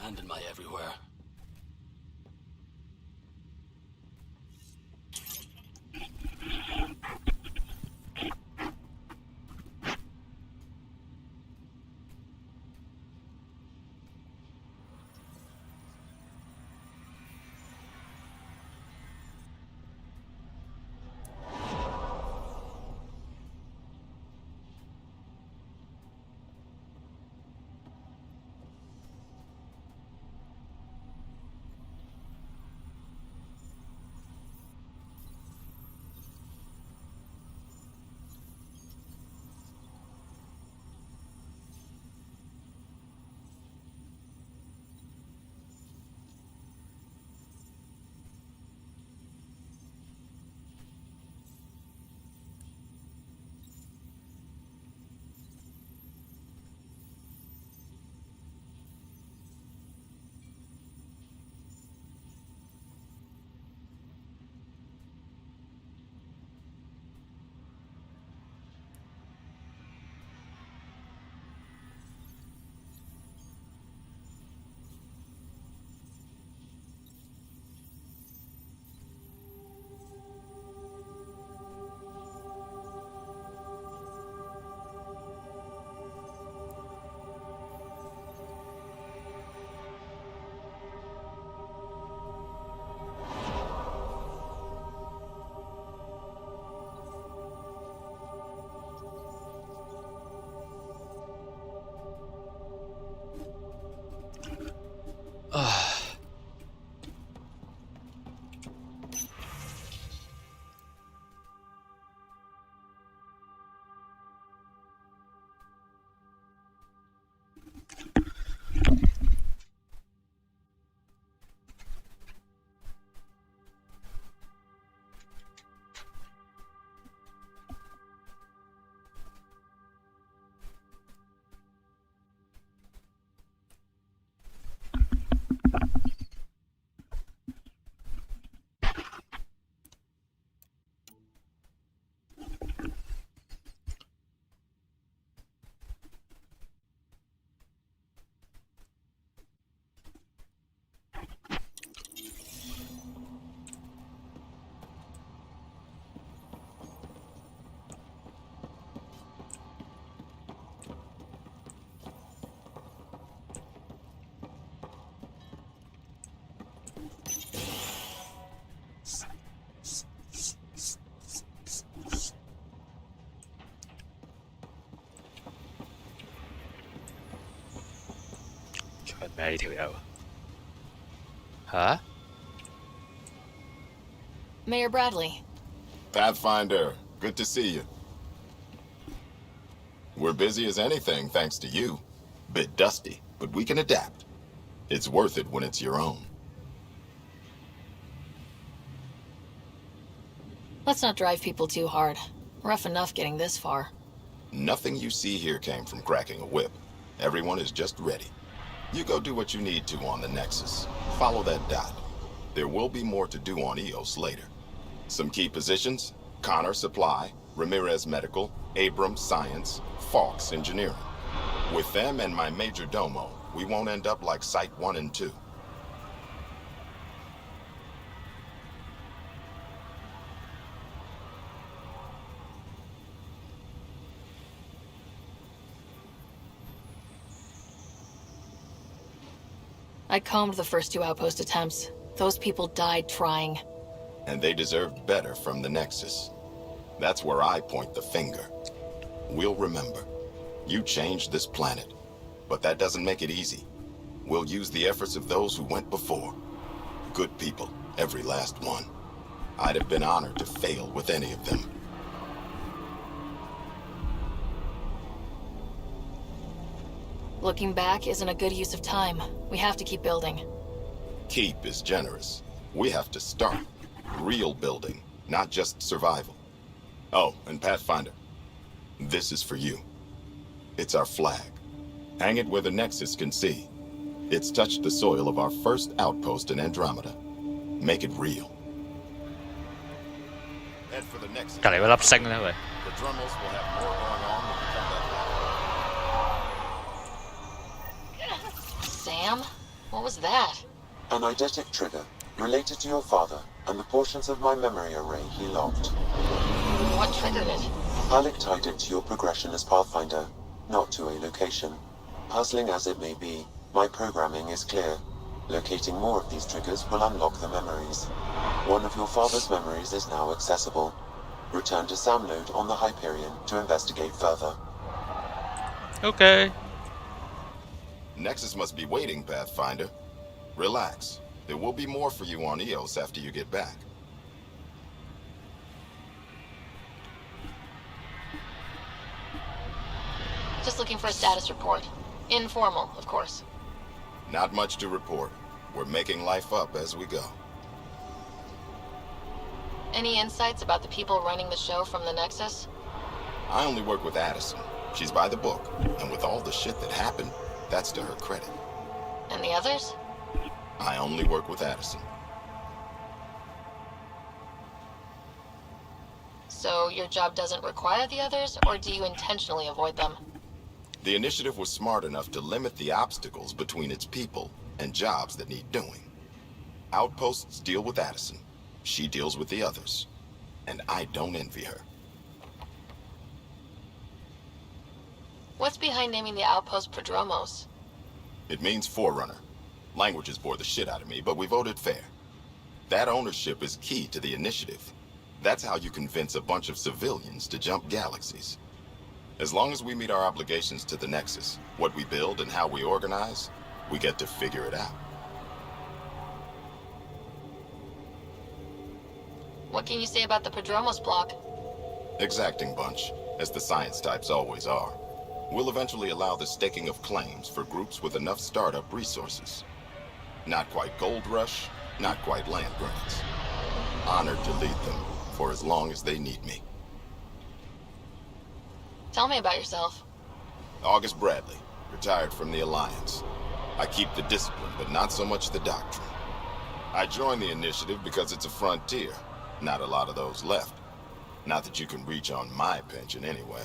abandon my everywhere. Huh? Mayor Bradley. Pathfinder, good to see you. We're busy as anything thanks to you. Bit dusty, but we can adapt. It's worth it when it's your own. Let's not drive people too hard. Rough enough getting this far. Nothing you see here came from cracking a whip. Everyone is just ready. You go do what you need to on the Nexus. Follow that dot. There will be more to do on EOS later. Some key positions: Connor Supply, Ramirez Medical, Abrams Science, Fawkes Engineering. With them and my major domo, we won't end up like Site 1 and 2. I combed the first 2 outpost attempts. Those people died trying. And they deserved better from the Nexus. That's where I point the finger. We'll remember. You changed this planet. But that doesn't make it easy. We'll use the efforts of those who went before. Good people, every last one. I'd have been honored to fail with any of them. Looking back isn't a good use of time. We have to keep building. Keep is generous. We have to start. Real building, not just survival. Oh, and Pathfinder, this is for you. It's our flag. Hang it where the Nexus can see. It's touched the soil of our first outpost in Andromeda. Make it real. Head for the Nexus. 隔離嗰粒星咧，喂！ The Drummels will have more going on when we come back. Sam? What was that? An eidetic trigger, related to your father, and the portions of my memory array he logged. What triggered it? Alec tied it to your progression as Pathfinder, not to a location. Puzzling as it may be, my programming is clear. Locating more of these triggers will unlock the memories. One of your father's memories is now accessible. Return to Sam Node on the Hyperion to investigate further. Okay. Nexus must be waiting, Pathfinder. Relax. There will be more for you on Eos after you get back. Just looking for a status report. Informal, of course. Not much to report. We're making life up as we go. Any insights about the people running the show from the Nexus? I only work with Addison. She's by the book. And with all the shit that happened, that's to her credit. And the others? I only work with Addison. So your job doesn't require the others, or do you intentionally avoid them? The initiative was smart enough to limit the obstacles between its people and jobs that need doing. Outposts deal with Addison. She deals with the others. And I don't envy her. What's behind naming the outpost Prodromos? It means Forerunner. Languages bore the shit out of me, but we voted fair. That ownership is key to the initiative. That's how you convince a bunch of civilians to jump galaxies. As long as we meet our obligations to the Nexus, what we build and how we organize, we get to figure it out. What can you say about the Prodromos block? Exacting bunch, as the science types always are. We'll eventually allow the staking of claims for groups with enough startup resources. Not quite gold rush, not quite land grants. Honored to lead them for as long as they need me. Tell me about yourself. August Bradley, retired from the Alliance. I keep the discipline, but not so much the doctrine. I joined the initiative because it's a frontier. Not a lot of those left. Not that you can reach on my pension anyway.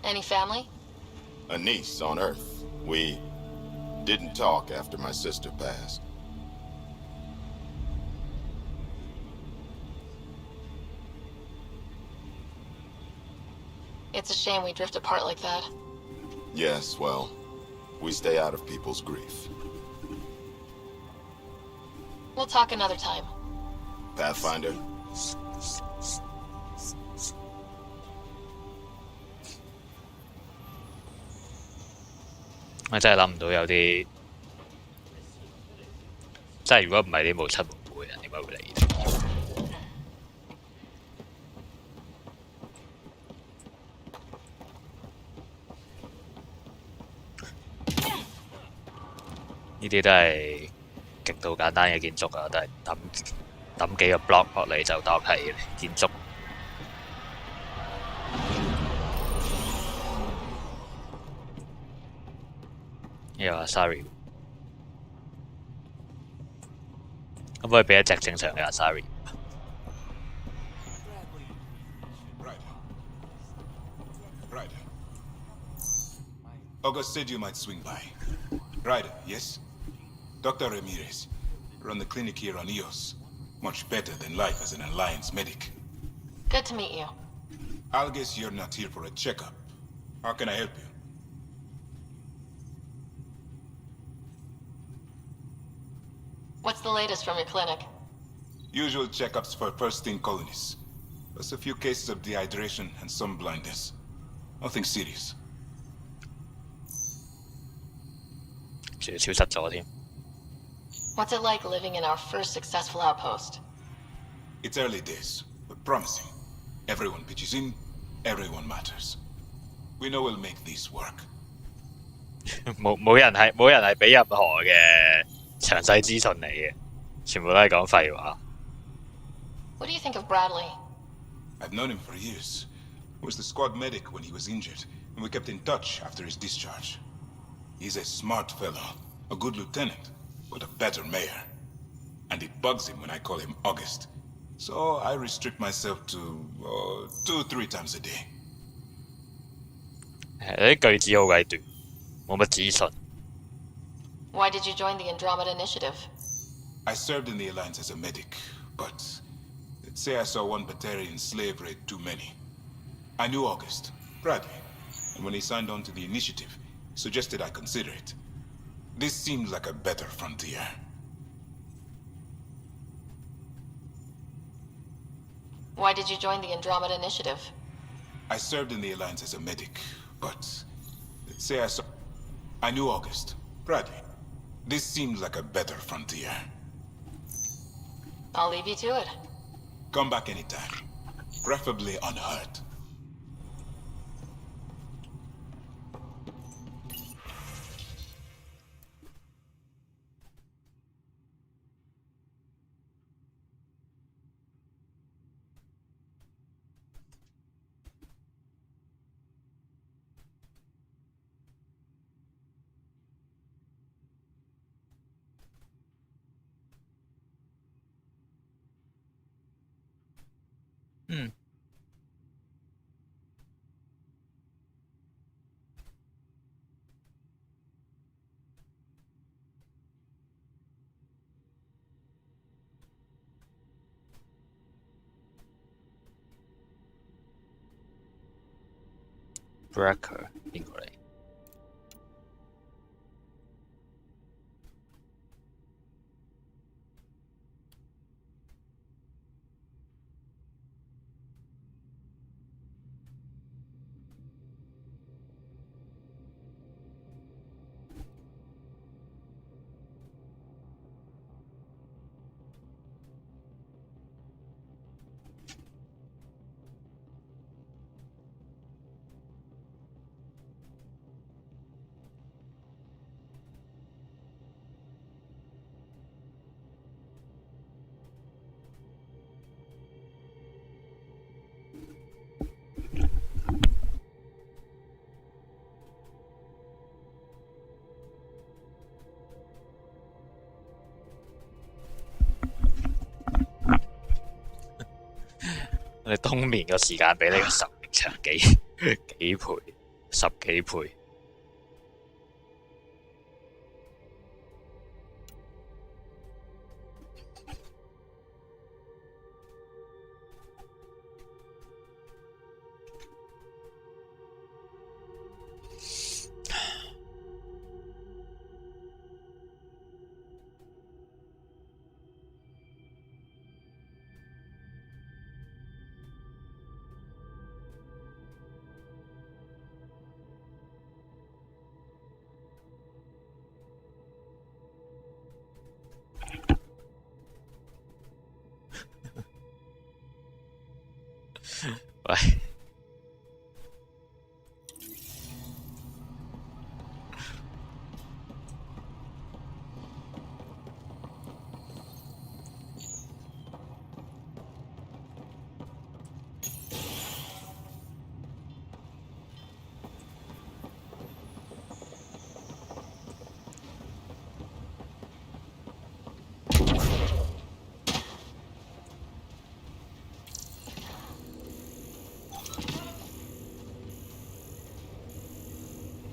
Any family? A niece on Earth. We didn't talk after my sister passed. It's a shame we drift apart like that. Yes, well, we stay out of people's grief. We'll talk another time. Pathfinder? 我真係諗唔到有啲，即係如果唔係啲無親無故嘅人，點解會嚟呢度？呢啲都係極度簡單嘅建築啊，都係抌幾個 block 落嚟就當係建築。又話 sorry， 可唔可以俾一隻正常嘅 sorry？ Right. August said you might swing by. Ryder, yes? Dr. Ramirez. Run the clinic here on Eos. Much better than life as an Alliance medic. Good to meet you. I'll guess you're not here for a checkup. How can I help you? What's the latest from your clinic? Usual checkups for first-in colonists. Plus a few cases of dehydration and some blindness. Nothing serious. 仲要消失咗添。What's it like living in our first successful outpost? It's early days, but promising. Everyone pitches in, everyone matters. We know we'll make this work. 冇人係俾任何嘅詳細資訊你嘅，全部都係講廢話。What do you think of Bradley? I've known him for years. He was the squad medic when he was injured, and we kept in touch after his discharge. He's a smart fellow, a good lieutenant, but a better mayor. And it bugs him when I call him August. So I restrict myself to 2-3 times a day. 啲句子好鬼短，冇乜資訊。Why did you join the Andromeda Initiative? I served in the Alliance as a medic, but let's say I saw one Batarian slave raid too many. I knew August, Bradley, and when he signed on to the initiative, suggested I consider it. This seemed like a better frontier. Why did you join the Andromeda Initiative? I served in the Alliance as a medic, but let's say I knew August, Bradley. This seemed like a better frontier. I'll leave you to it. Come back anytime, preferably unhurt. Breaker 邊個嚟？你冬眠嘅時間比呢個壽命長幾倍，十幾倍。喂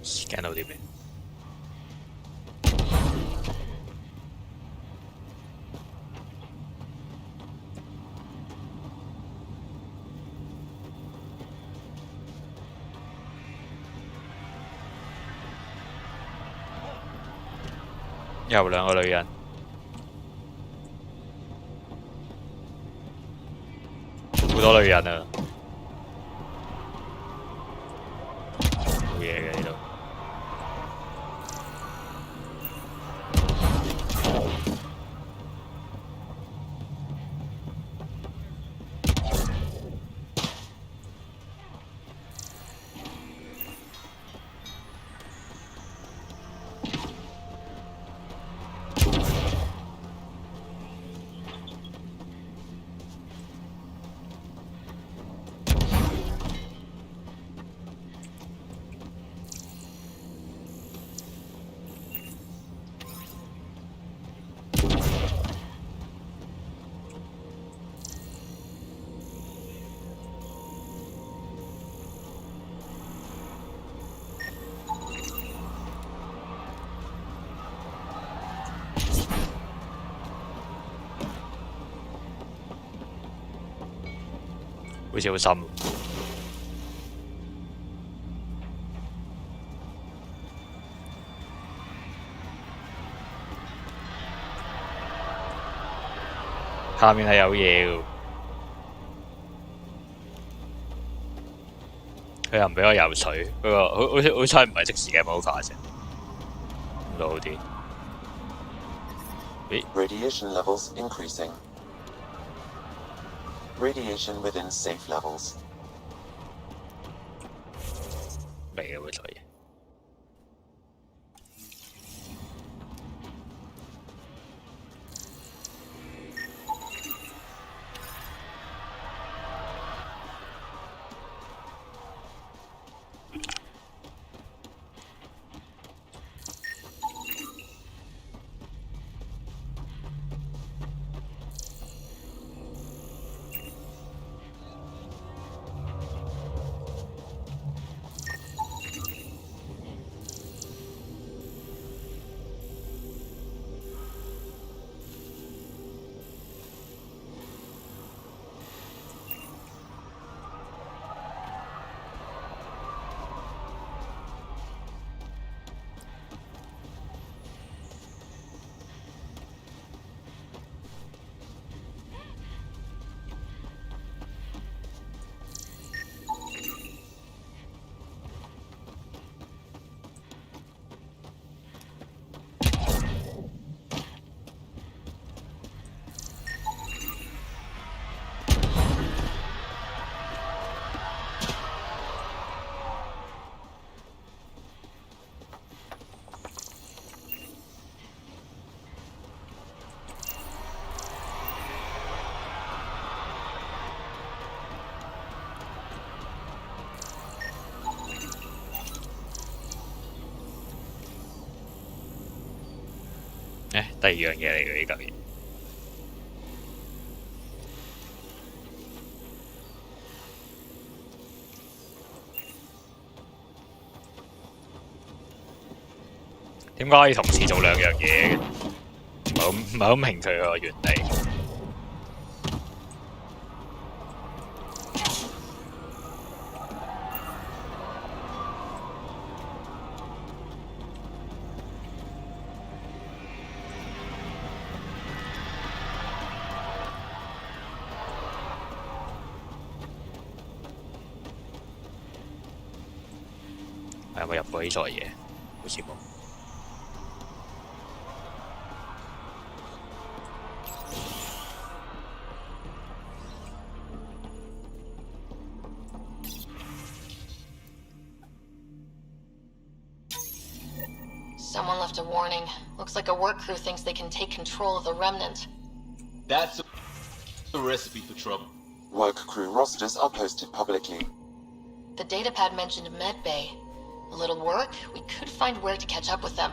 ，scan 到啲咩？又兩個女人，好多女人啊！冇嘢嘅呢度。好似好深。下面係有嘢嘅，佢又唔俾我游水，不過好彩唔係即時嘅冇化啫，咁就好啲。咦 Radiation levels increasing. Radiation within safe levels. 未嘅會做嘢。第二樣嘢嚟嘅呢嚿嘢。點解可以同時做兩樣嘢嘅？唔係好明佢個原理。有冇入過呢座嘢？好似冇。Someone left a warning. Looks like a work crew thinks they can take control of the remnant. That's a recipe for trouble. Work crew rosters are posted publicly. The datapad mentioned Medbay. A little work, we could find where to catch up with them.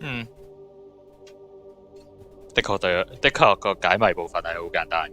Ừ. 的確個解謎部分係好簡單。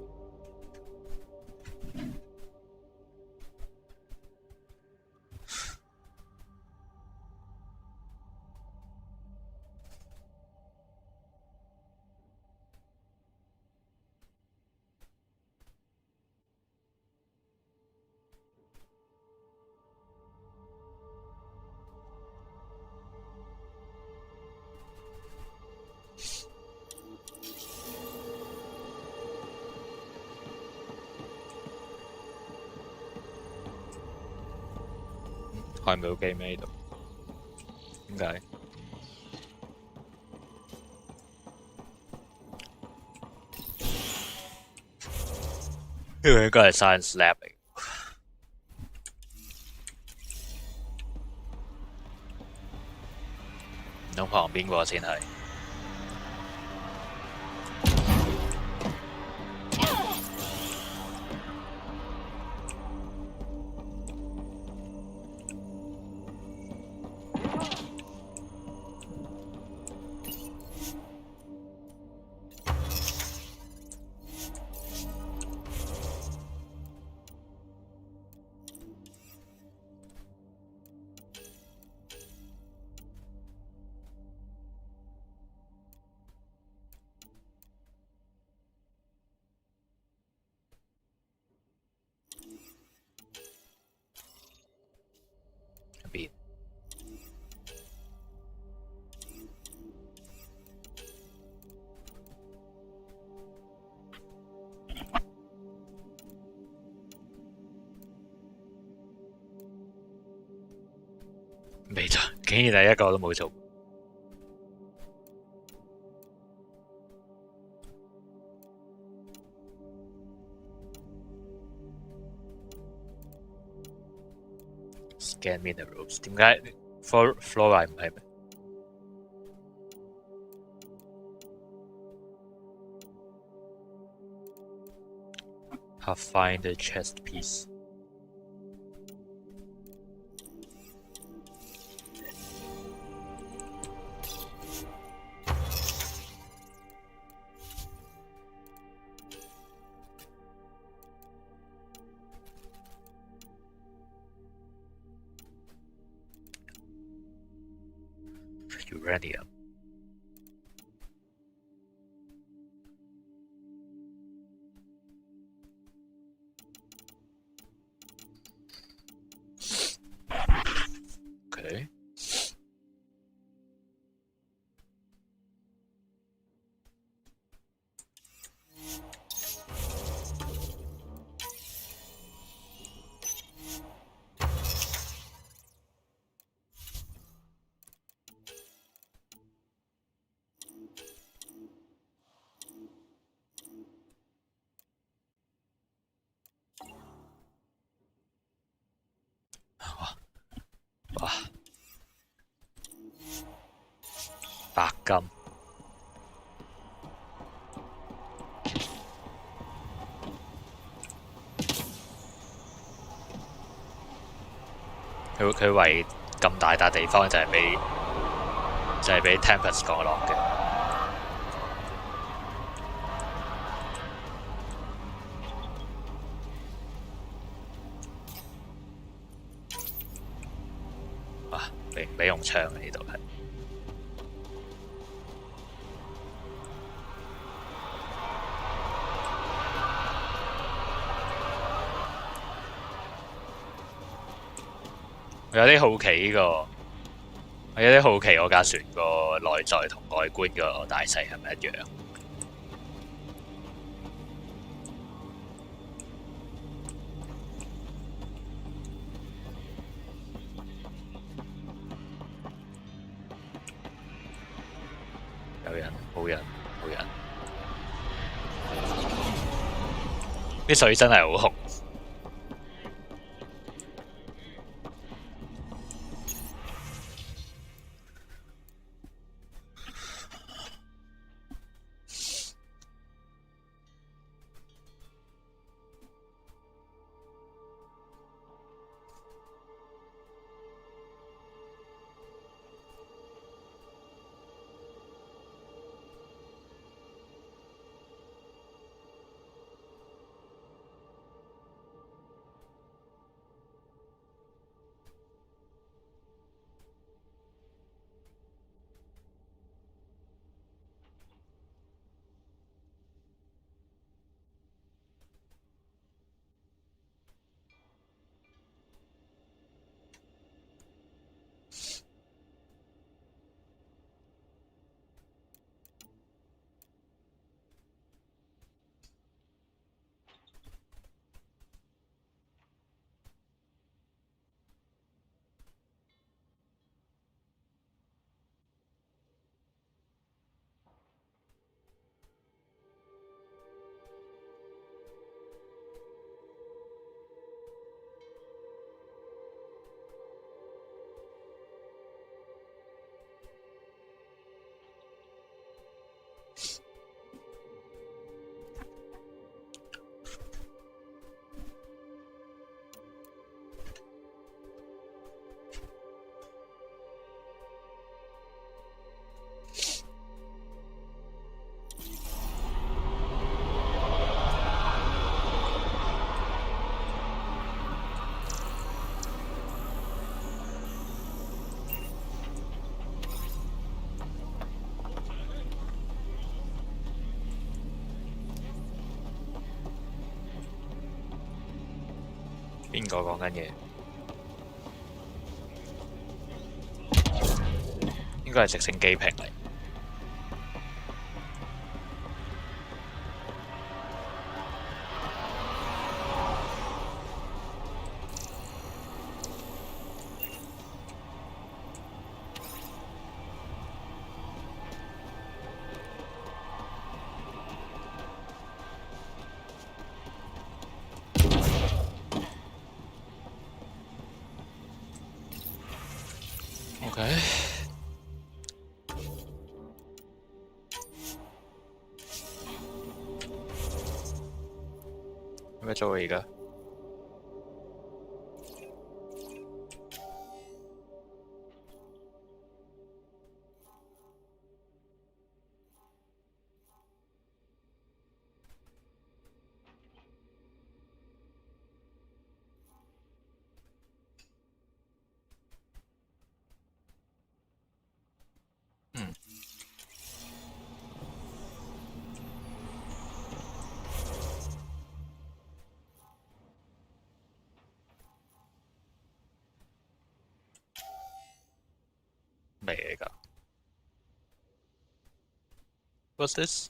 開唔到機咩？呢度點解？呢個應該係 science lab 嚟。唔通旁邊個先係？未做，竟然係一個都冇做。Scan minerals， 點解 fluoride 唔係咩？Have find the chest piece。Uranium。Okay。哇！白金。佢圍咁大笪地方就係俾 Tempest 降落嘅。哇！俾用槍啊！呢度係。我有啲好奇呢個，我有啲好奇我架船個內在同外觀個大細係咪一樣？有人，冇人，冇人。啲水真係好紅。邊個講緊嘢？應該係直升機坪嚟。OK。有咩做啊而家？咩嚟㗎 ？What's this？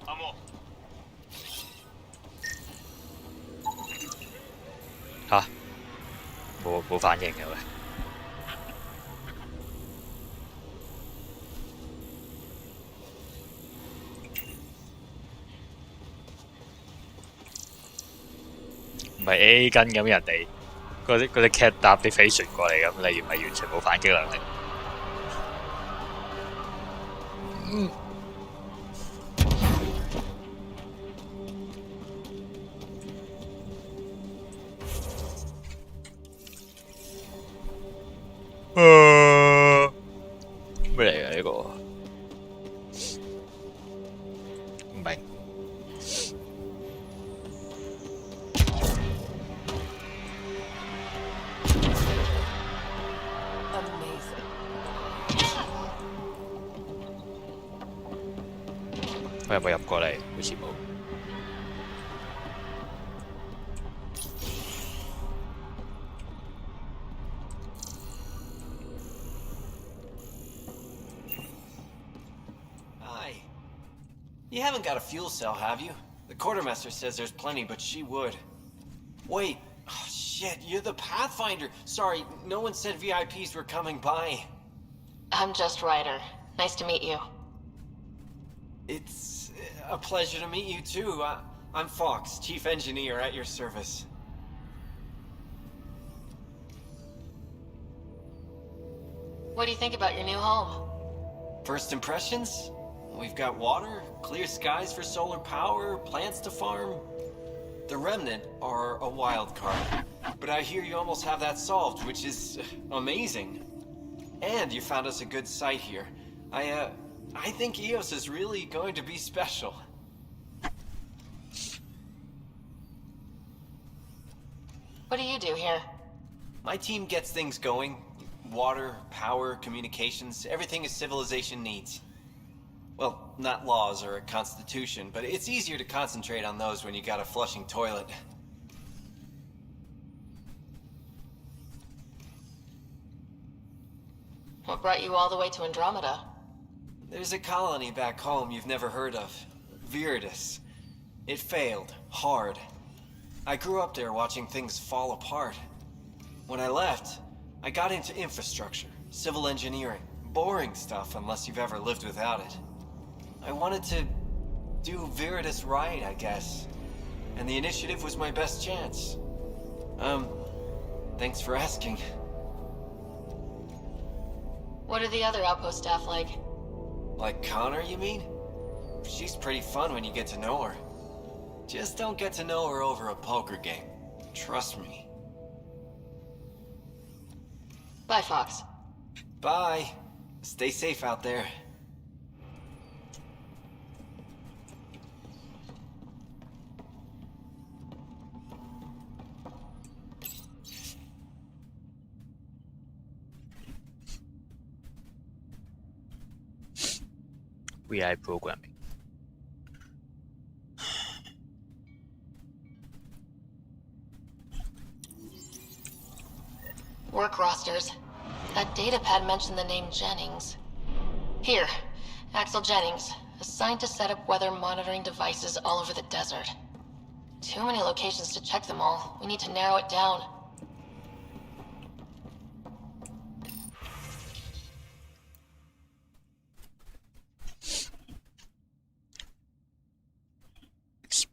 阿莫，吓？冇反應嘅喂。唔係 A 根咁人哋嗰啲 cat 搭啲飛船過嚟咁，你唔係完全冇反擊能力。咩嚟㗎呢個？唔明。我有冇入過嚟？好似冇。Hi. You haven't got a fuel cell, have you? The quartermaster says there's plenty, but she would. Wait. Oh, shit, you're the Pathfinder. Sorry, no one said VIPs were coming by. I'm just Ryder. Nice to meet you. It's a pleasure to meet you, too. I'm Fox, Chief Engineer at your service. What do you think about your new home? First impressions? We've got water, clear skies for solar power, plants to farm. The Remnant are a wild card, but I hear you almost have that solved, which is amazing. And you found us a good site here. I think EOS is really going to be special. What do you do here? My team gets things going. Water, power, communications, everything a civilization needs. Well, not laws or a constitution, but it's easier to concentrate on those when you got a flushing toilet. What brought you all the way to Andromeda? There's a colony back home you've never heard of. Viridis. It failed. Hard. I grew up there watching things fall apart. When I left, I got into infrastructure, civil engineering. Boring stuff unless you've ever lived without it. I wanted to do Viridis right, I guess. And the initiative was my best chance. Thanks for asking. What are the other outpost staff like? Like Connor, you mean? She's pretty fun when you get to know her. Just don't get to know her over a poker game. Trust me. Bye, Fox. Bye. Stay safe out there. VI programming. Work rosters. That datapad mentioned the name Jennings. Here, Axel Jennings, assigned to set up weather monitoring devices all over the desert. Too many locations to check them all. We need to narrow it down.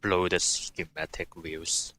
upload the schematic views。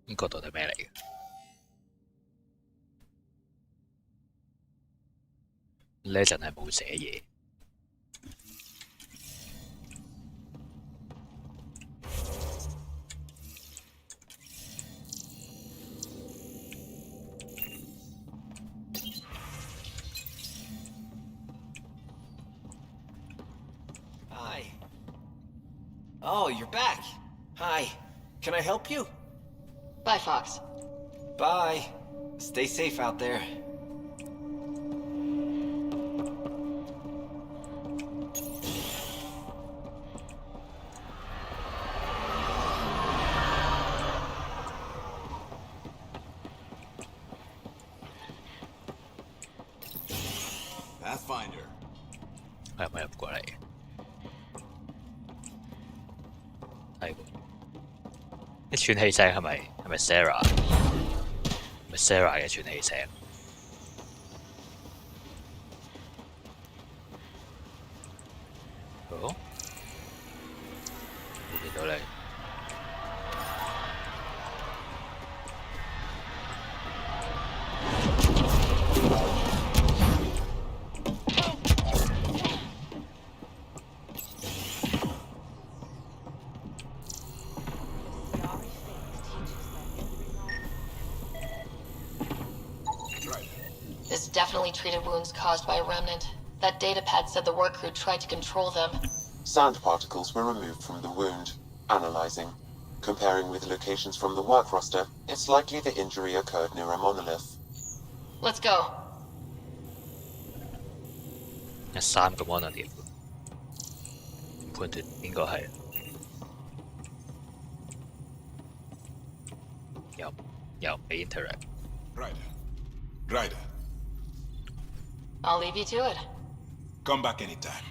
呢個到底咩嚟嘅？呢陣係冇寫嘢。Hi. Oh, you're back. Hi. Can I help you? Bye, Fox. Bye. Stay safe out there. Pathfinder. 係咪入過嚟？係喎。啲喘氣聲係咪 Sarah？係咪 Sarah 嘅喘氣聲？好，冇見到你。This definitely treated wounds caused by a remnant. That datapad said the work crew tried to control them. Sand particles were removed from the wound. Analyzing. Comparing with locations from the work roster, it's likely the injury occurred near a monolith. Let's go. 有3個 monolith，判斷邊個係？又未 interact。Ryder, I'll leave you to it. come back anytime.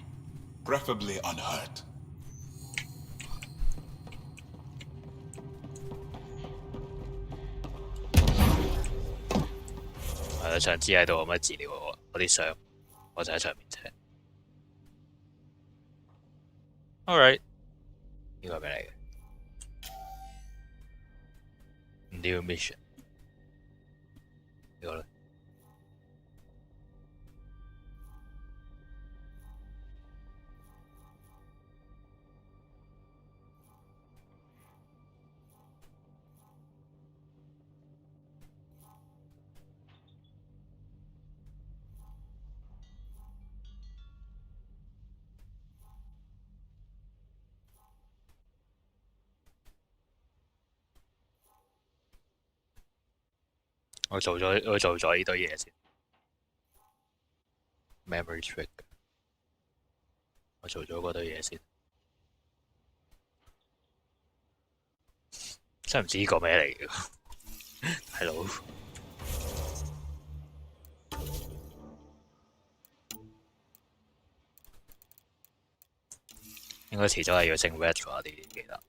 Preferably unhurt. 係啊，上次喺度有乜治療我啲傷，我就喺上面啫。Alright， 呢個係咩嚟嘅 ？New mission 呢個咧？我做咗呢堆嘢先。Memory trick。我做咗嗰堆嘢先。真係唔知呢個咩嚟嘅，大佬。應該遲早係要升 red 嗰啲，記得。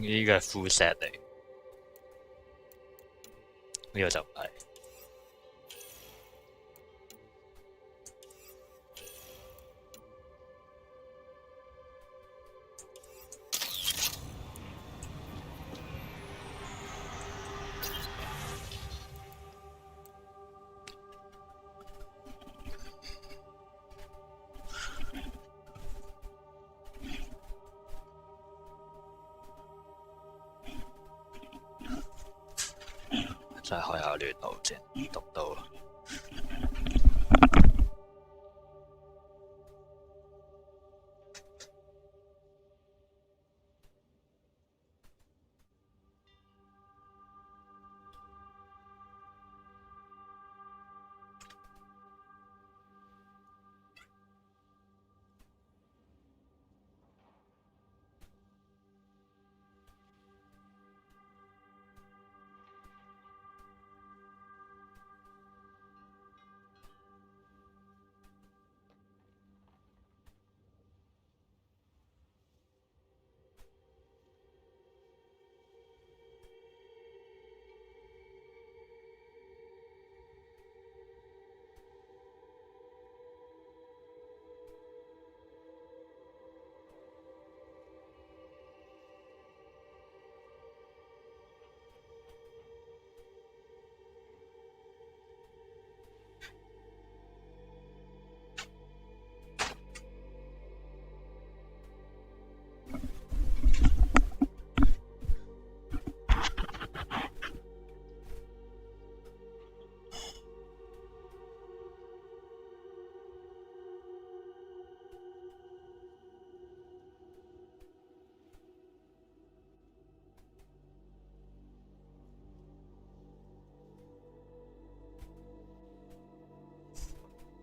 呢個係 full set 嚟，呢個就唔係。真係開下亂路先，讀到。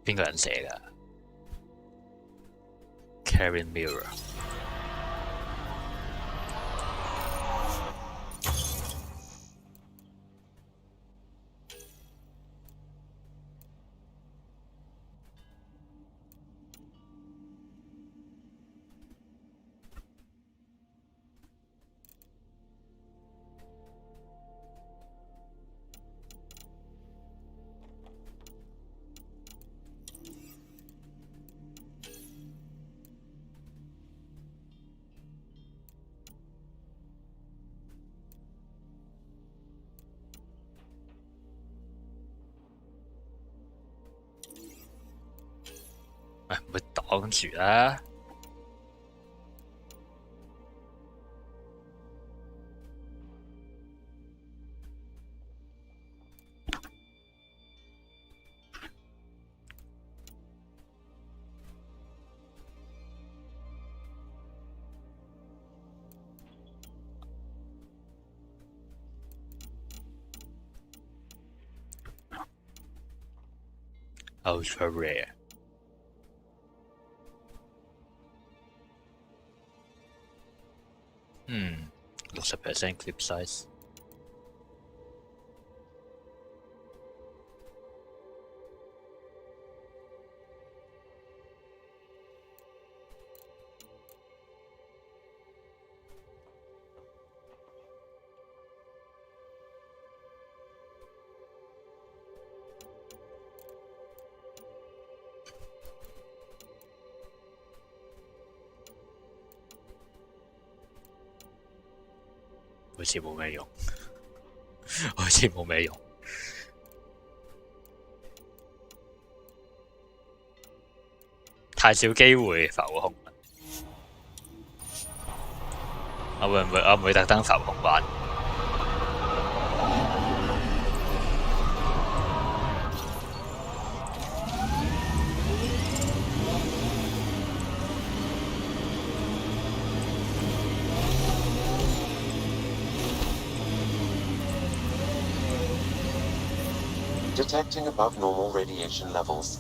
邊個人寫㗎 ？Karen Mirror。唔會擋住啦。Ultra rare。60% clip size。好似冇咩用，好似冇咩用。太少機會浮空啦。我唔會特登浮空玩。Detecting above normal radiation levels.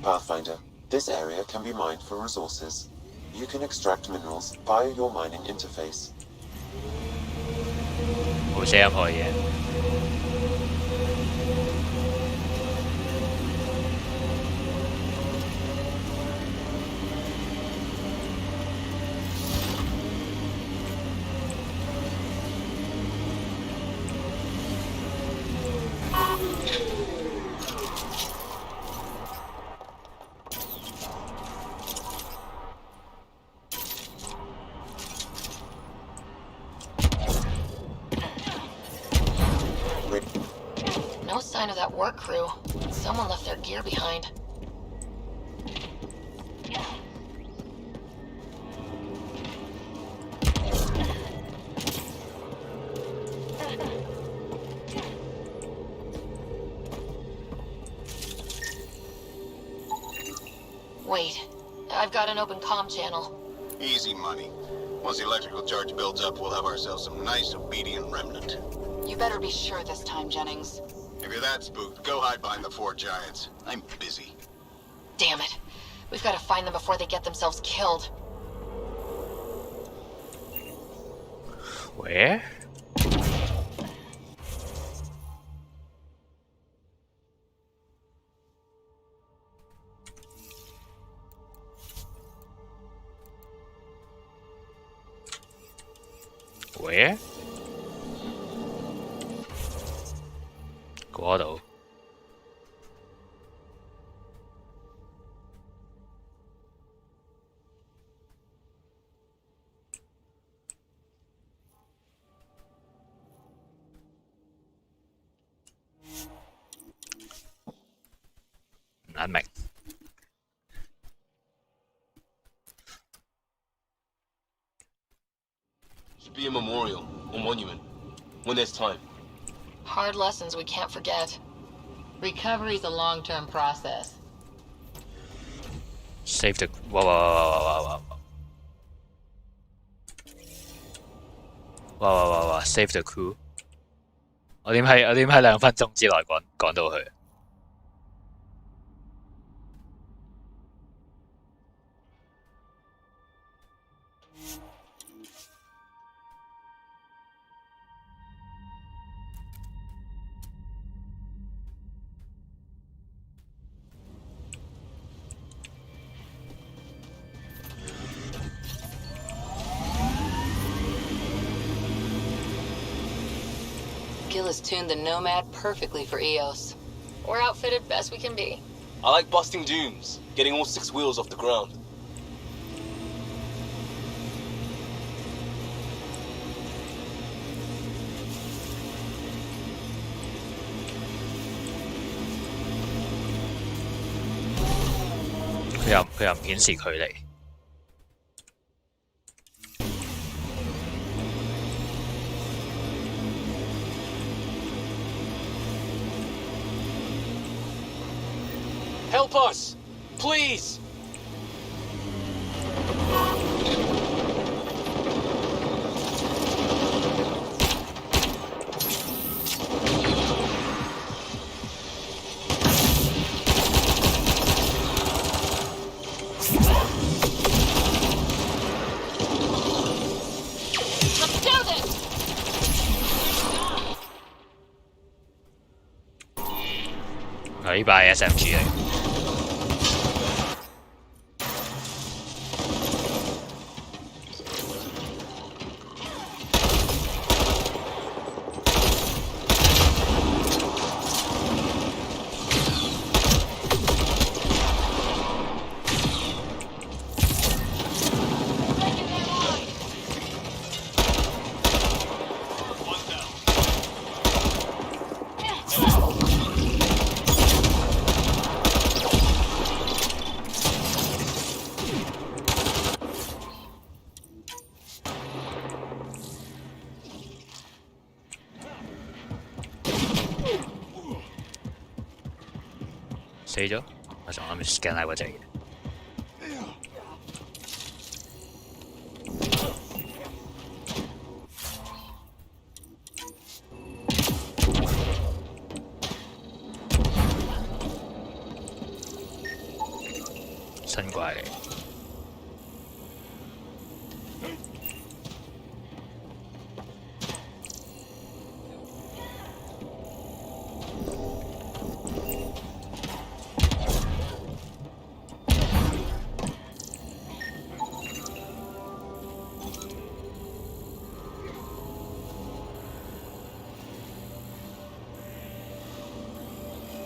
Pathfinder, this area can be mined for resources. You can extract minerals via your mining interface. 冇寫任何嘢。No sign of that work crew. Someone left their gear behind. Wait, I've got an open comm channel. Easy money. Once the electrical charge builds up, we'll have ourselves some nice obedient remnant. You better be sure this time, Jennings. If you're that spooked, go hide behind the four giants. I'm busy. Damn it. We've got to find them before they get themselves killed. Where? Where? 嗰度。唔撚明。Should be a memorial or monument when there's time. Hard lessons we can't forget. Recovery's a long-term process. Save the 哇 save the crew。我點喺2分鐘之內趕到去？Gil has tuned the Nomad perfectly for EOS. We're outfitted best we can be. I like busting dooms, getting all 6 wheels off the ground.佢又唔顯示距離。Help us! Please! 佢呢把係 SMG 嚟。死咗，我仲諗住 scan 下嗰隻嘢。新怪嚟。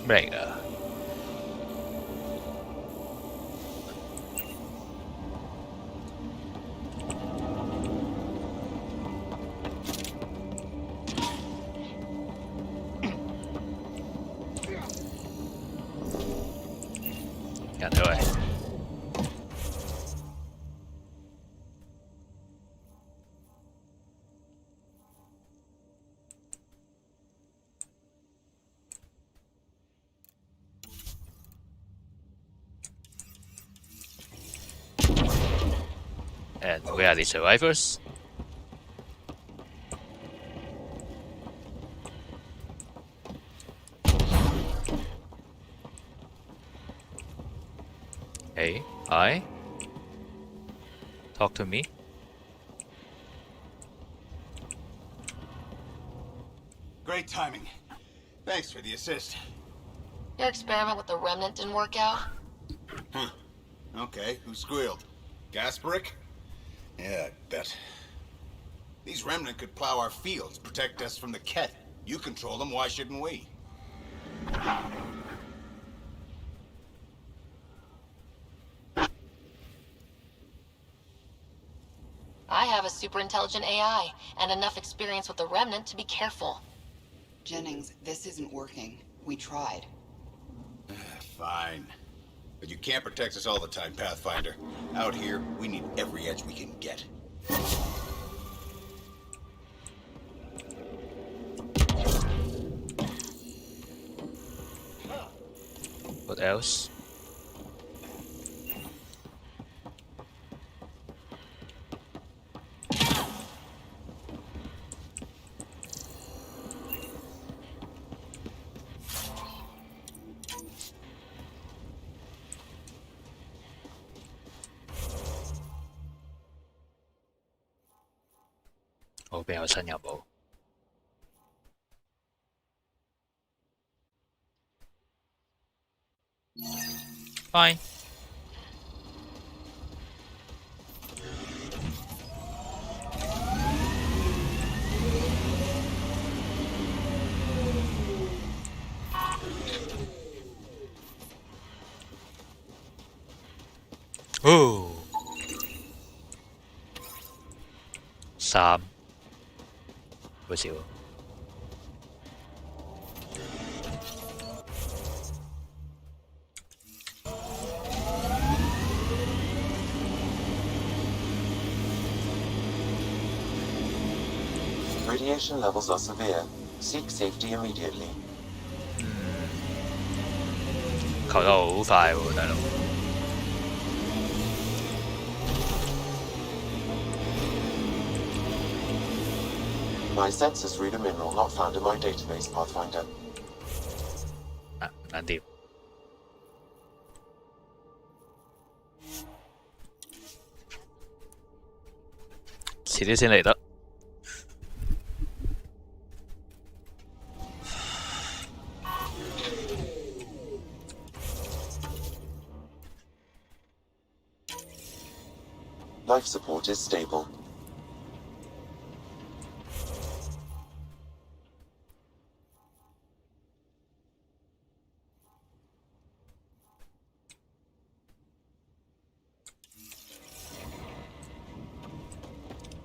咩嚟㗎？人嚟喂！And where are the survivors? Hey, hi. Talk to me. Great timing. Thanks for the assist. Your experiment with the remnant didn't work out? Huh. Okay, who squealed? Gasparic? Yeah, I bet. These remnant could plow our fields, protect us from the Ket. You control them, why shouldn't we? I have a super intelligent AI, and enough experience with the remnant to be careful. Jennings, this isn't working. We tried. Fine. But you can't protect us all the time, Pathfinder. Out here, we need every edge we can get. What else?我邊有新任務？Fine。哦，3好少。Radiation levels are severe. Seek safety immediately. 求得好快喎，大佬。My sensors read a mineral not found in my database, Pathfinder. 啊，唔撚掂。遲啲先嚟得。Life support is stable.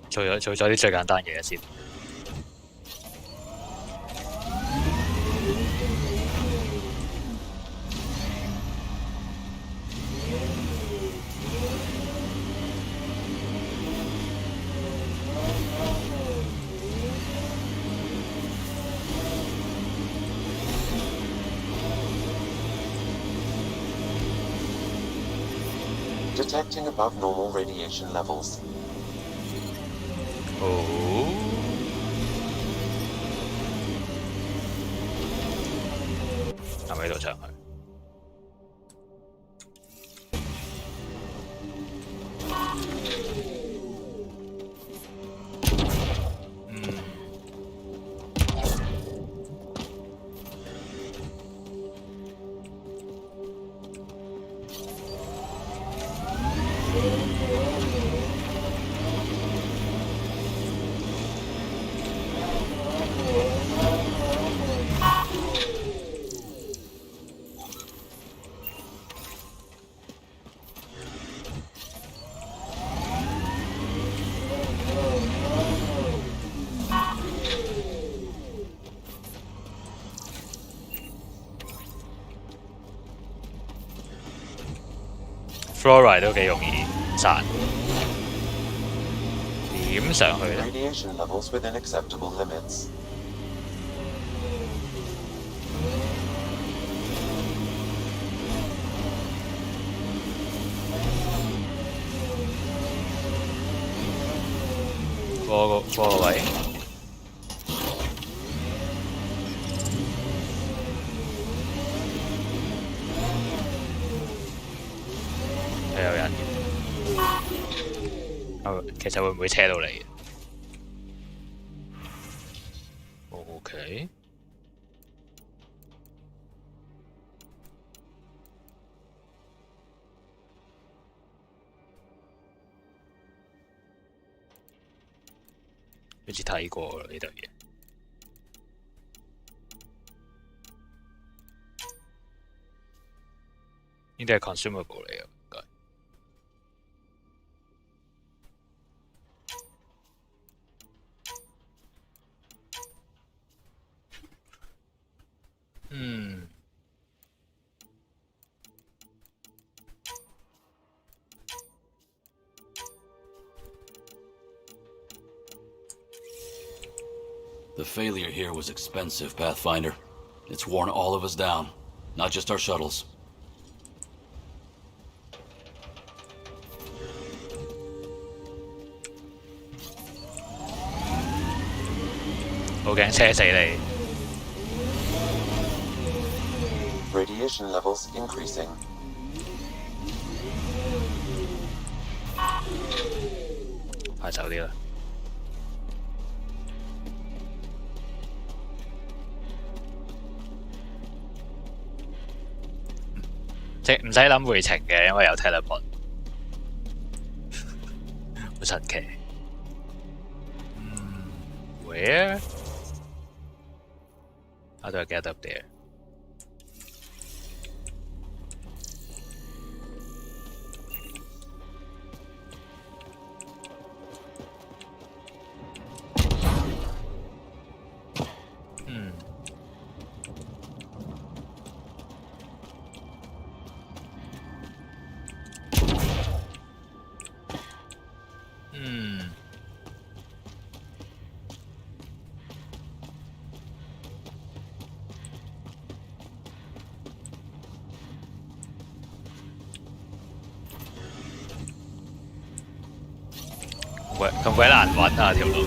做咗啲最簡單嘢先。Detecting above normal radiation levels. 係咪呢度上去？Fluoride 都幾容易殺，點上去咧？ Radiation levels within acceptable limits. 過個位。有人，其實會唔會車到你？OK， 好似睇過啦呢度嘢，呢啲係 consumable 嚟嘅。The failure here was expensive, Pathfinder. It's worn all of us down, not just our shuttles. Radiation levels increasing. 快走啲啦！即唔使諗回程嘅，因為有 teleport， 好神奇。Where? How do I get up there?咁鬼難揾啊條路。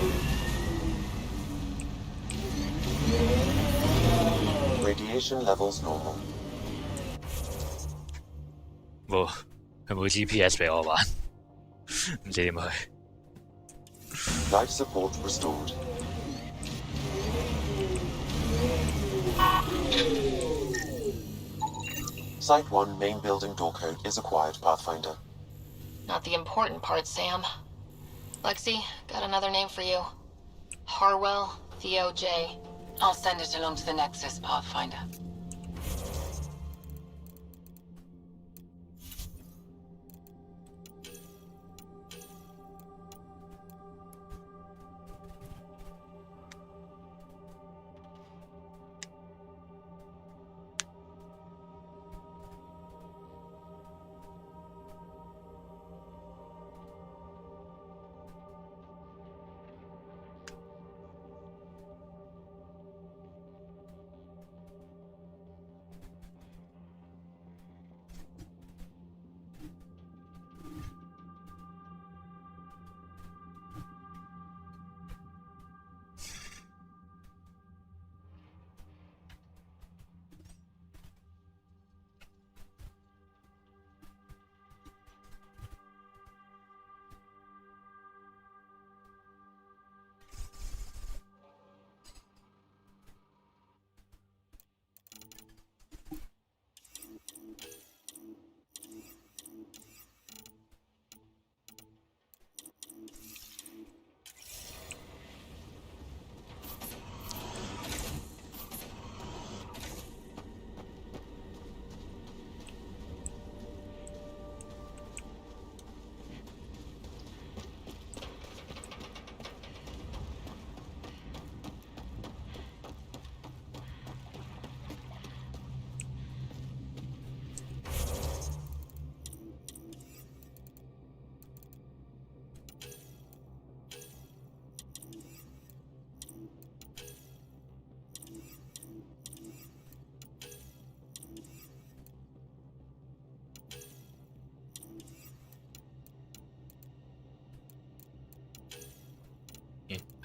Radiation levels normal. 佢冇 GPS 俾我玩，唔知點去。Life support restored. Site 1 main building door code is acquired, Pathfinder. Not the important part, Sam. Lexi, got another name for you. Harwell Theo J. I'll send it along to the Nexus, Pathfinder.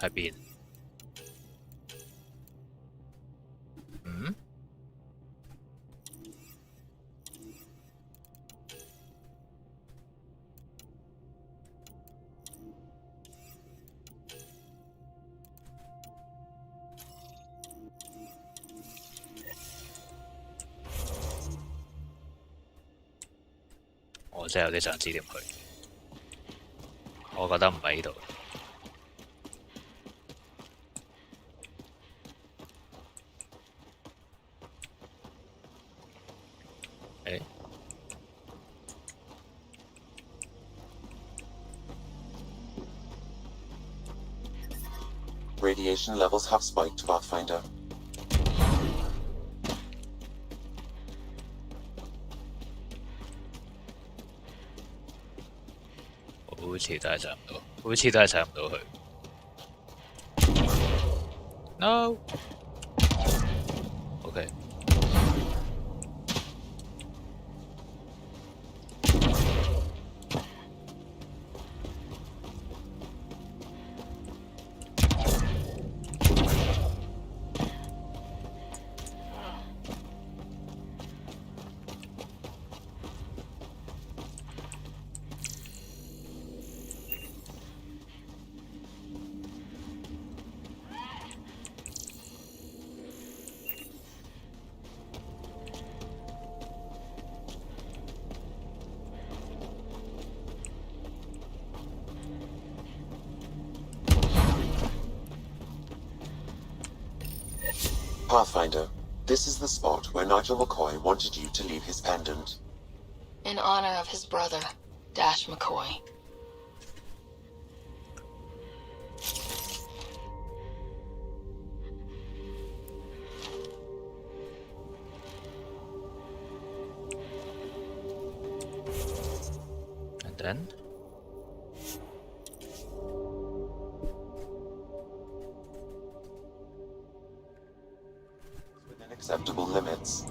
喺邊？嗯？我真係有啲想知點去。我覺得唔喺呢度。誒？ Radiation levels have spiked, Pathfinder.好似都係上唔到，好似都係上唔到去。No。OK。Pathfinder, this is the spot where Nigel McCoy wanted you to leave his pendant. In honor of his brother, Dash McCoy. And then? Within acceptable limits.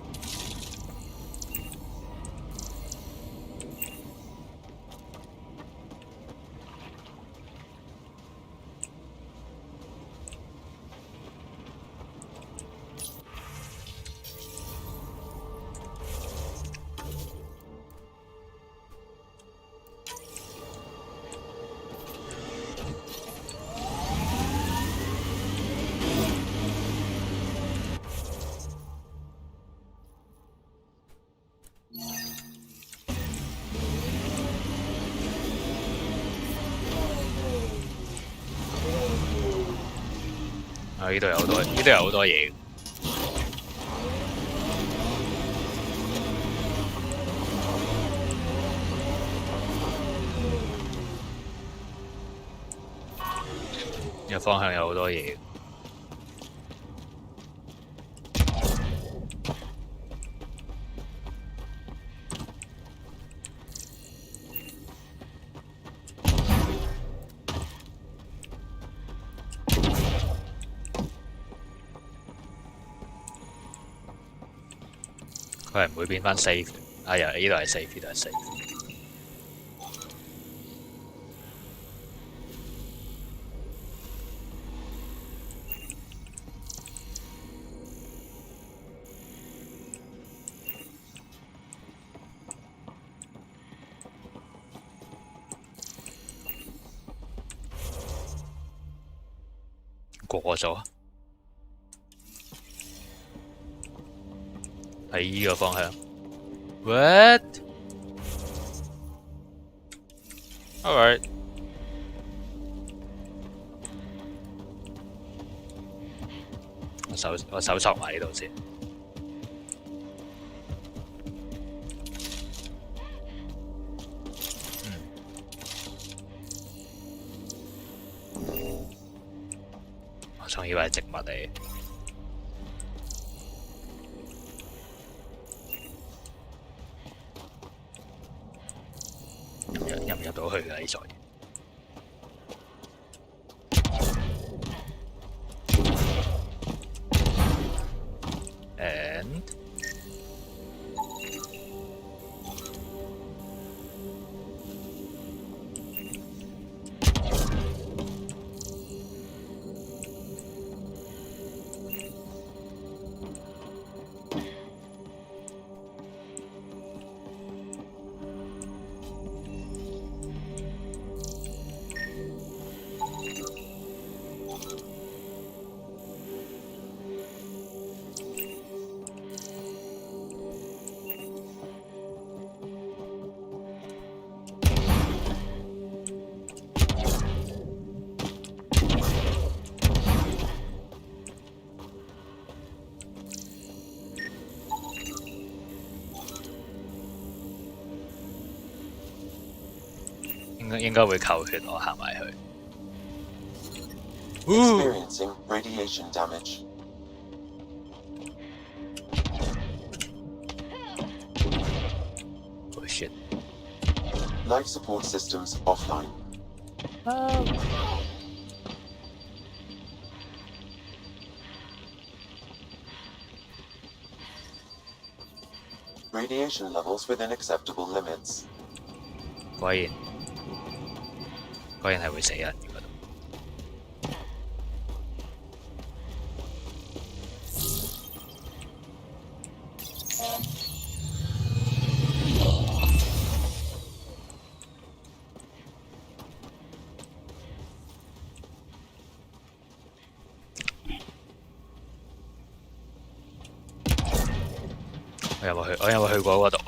啊！呢度有好多，呢度有好多嘢。呢個方向有好多嘢。佢係唔會變翻 safe。啊呀，呢度係 safe，呢度係 safe。過咗，喺依個方向。What? Alright. 我搜索埋呢度先。我仲以為係植物嚟。入唔入到去㗎呢座嘢？And 應該會扣血，我行埋去。Experiencing radiation damage. Oh shit. Life support systems offline. Radiation levels within acceptable limits. 果然係會死人嘅嗰度。我有冇去過嗰度？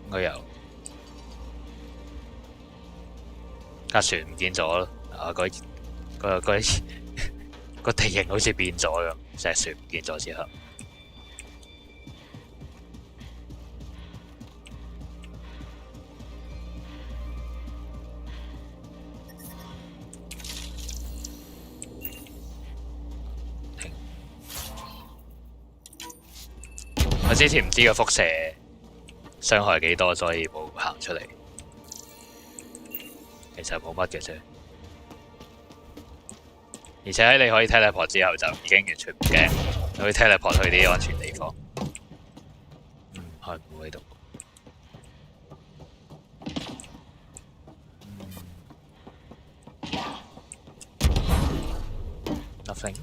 應該有。架船唔見咗咯，啊個地形好似變咗咁，隻船唔見咗之後。我之前唔知個輻射傷害幾多，所以冇行出嚟。其實冇乜嘅啫，而且你可以 teleport 之後就已經完全唔驚，你可以 teleport 去啲安全地方。開唔會喺度。Nothing。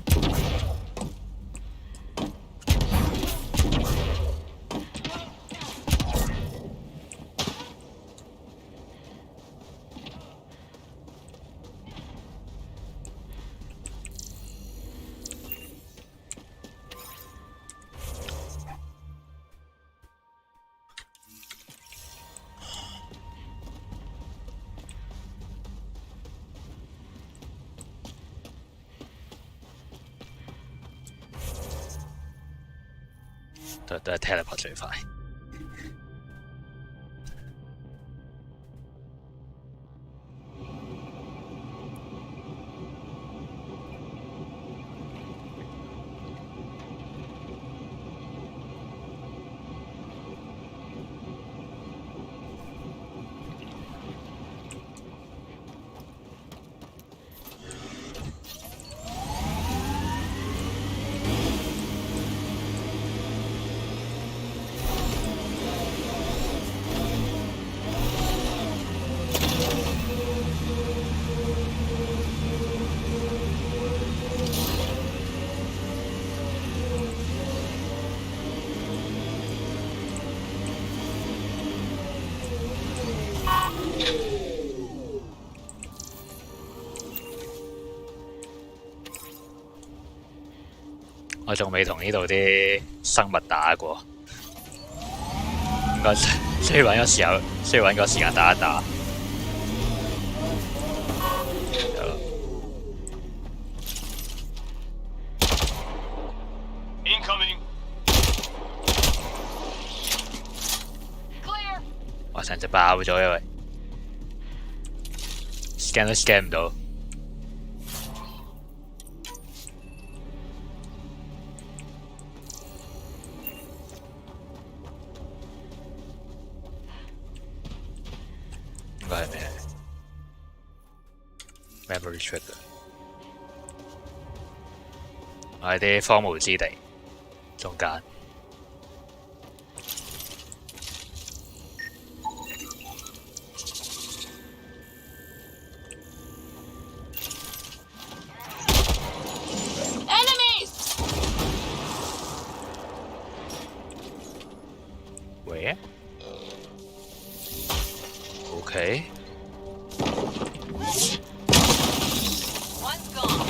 都係 teleport 最快。我仲未同呢度啲生物打過，應該需要揾個時間打一打。Incoming. 哇！成隻爆咗，因為 scan 都 scan 唔到。應該係咩 ？Memory trigger。我喺啲荒蕪之地中間。Where? Okay. One's gone.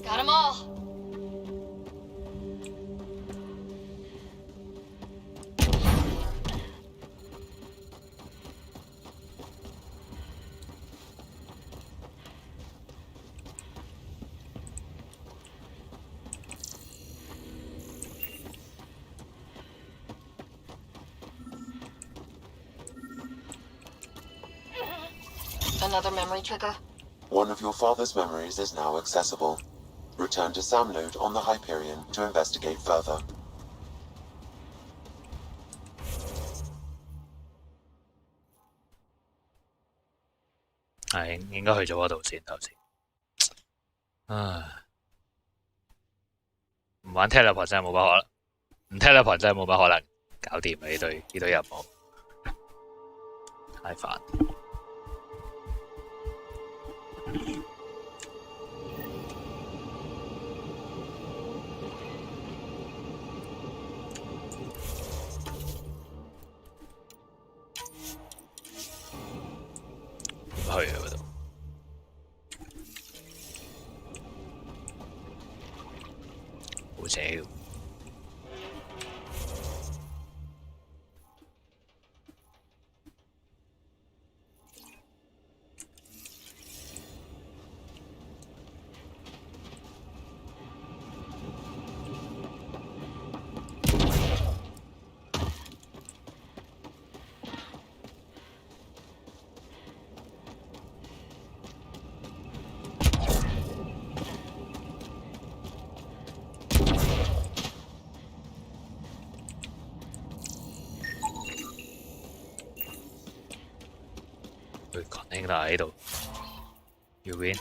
Got them all. Another memory trigger. One of your father's memories is now accessible. Return to Sam Node on the Hyperion to investigate further. 係應該去咗嗰度先，頭先。唔玩 teleport 真係冇乜可能，唔 teleport 真係冇乜可能搞掂啊！呢堆任務太煩。去啊嗰度。好邪喎！佢 connect 啦喺度 ，you win。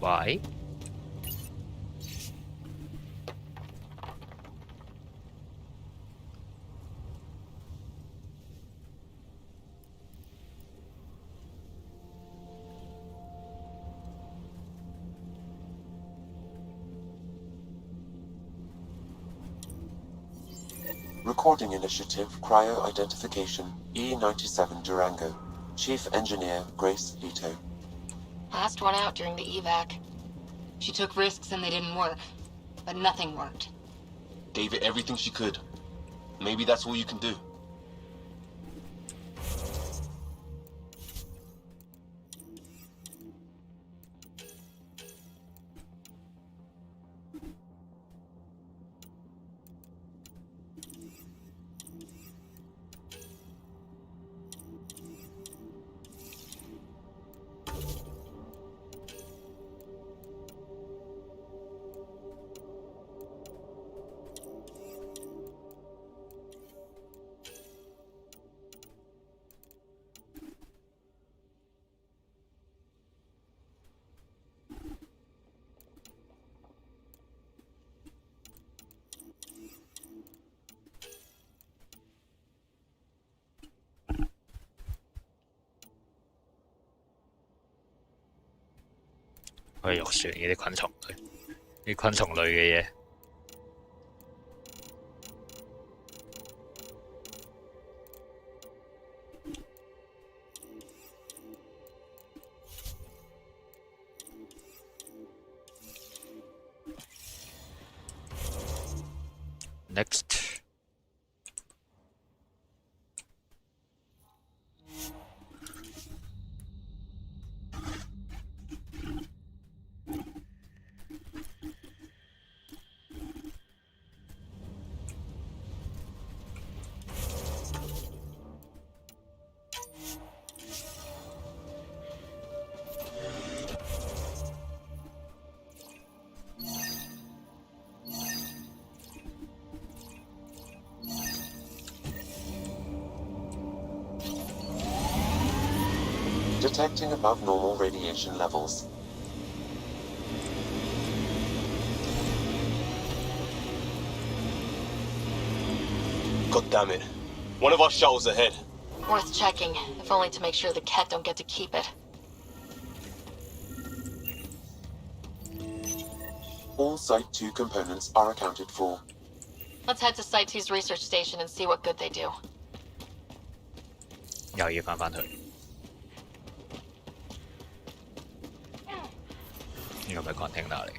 喂？Recording Initiative Cryo Identification E97 Durango. Chief Engineer Grace Leto. Last one out during the evac. She took risks and they didn't work. But nothing worked. Gave it everything she could. Maybe that's all you can do.我係肉船嘅啲昆蟲類，啲昆蟲類嘅嘢。Next. Detecting above normal radiation levels. God damn it. One of our shuttles ahead. Worth checking, if only to make sure the Ket don't get to keep it. All Site 2 components are accounted for. Let's head to Site 2's research station and see what good they do. 又要翻去。呢個咪 container 嚟。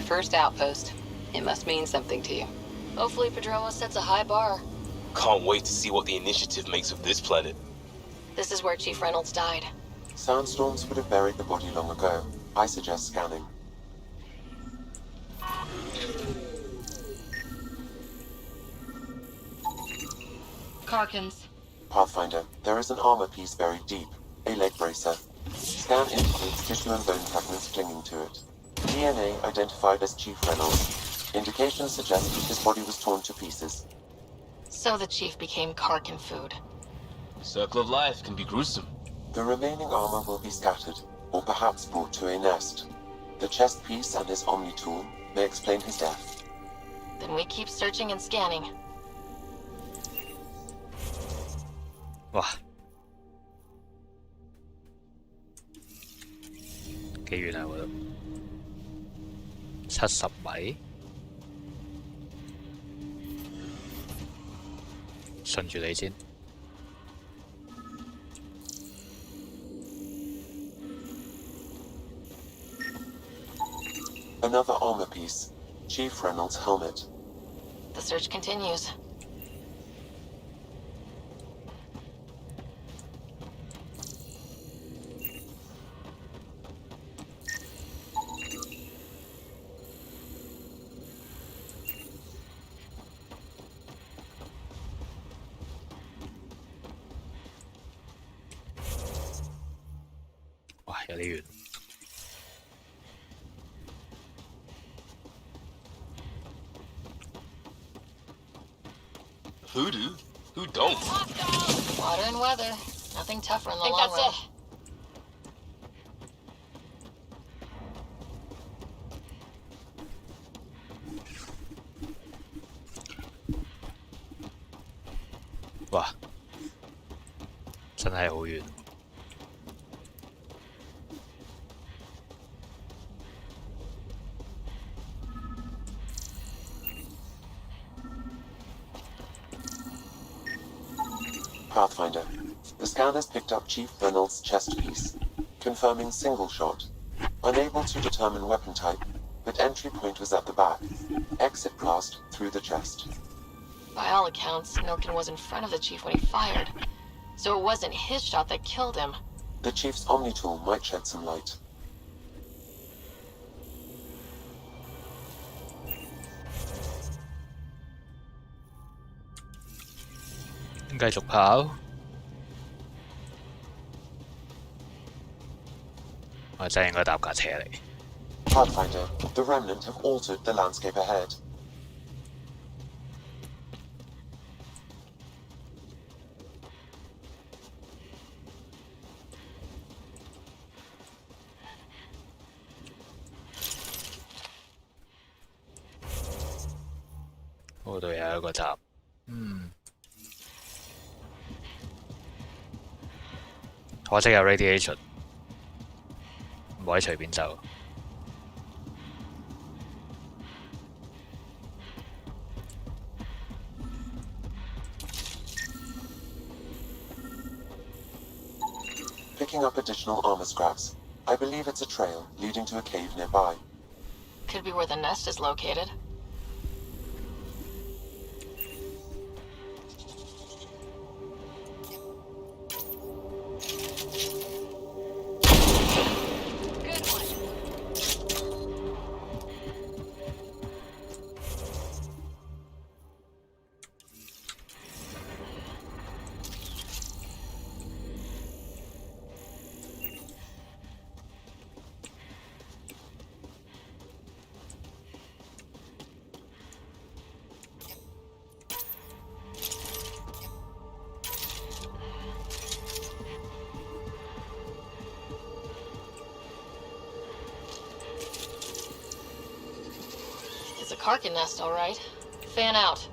First outpost. It must mean something to you. Hopefully Padrona sets a high bar. Can't wait to see what the initiative makes of this planet. This is where Chief Reynolds died. Sandstorms would have buried the body long ago. I suggest scanning. Karkins. Pathfinder, there is an armor piece buried deep. A leg bracer. Scan indicates tissue and bone fragments clinging to it. DNA identified as Chief Reynolds. Indications suggest his body was torn to pieces. So the Chief became Karkin food. Circle of life can be gruesome. The remaining armor will be scattered, or perhaps brought to a nest. The chest piece and his Omni tool may explain his death. Then we keep searching and scanning. 哇！幾遠啊？嗰度70米，順住你先。Another armor piece. Chief Reynolds' helmet. The search continues. Wow, 有啲遠。Hoodoo? Who don't? Water and weather. Nothing tougher in the Think long that's run. it.哇！真係好遠。Pathfinder. The scanners picked up Chief Reynolds' chest piece, confirming single shot. Unable to determine weapon type, but entry point was at the back. Exit blast through the chest. By all accounts, Milken was in front of the chief when he fired. So it wasn't his shot that killed him. The Chief's Omni tool might shed some light. 繼續跑。我真係應該搭架車嚟。Pathfinder, the Remnant have altered the landscape ahead. 嗰度有一個站。可惜有 radiation，唔可以隨便走。Picking up additional armor scraps. I believe it's a trail leading to a cave nearby. Could be where the nest is located. It's a Karkin nest, all right. Fan out.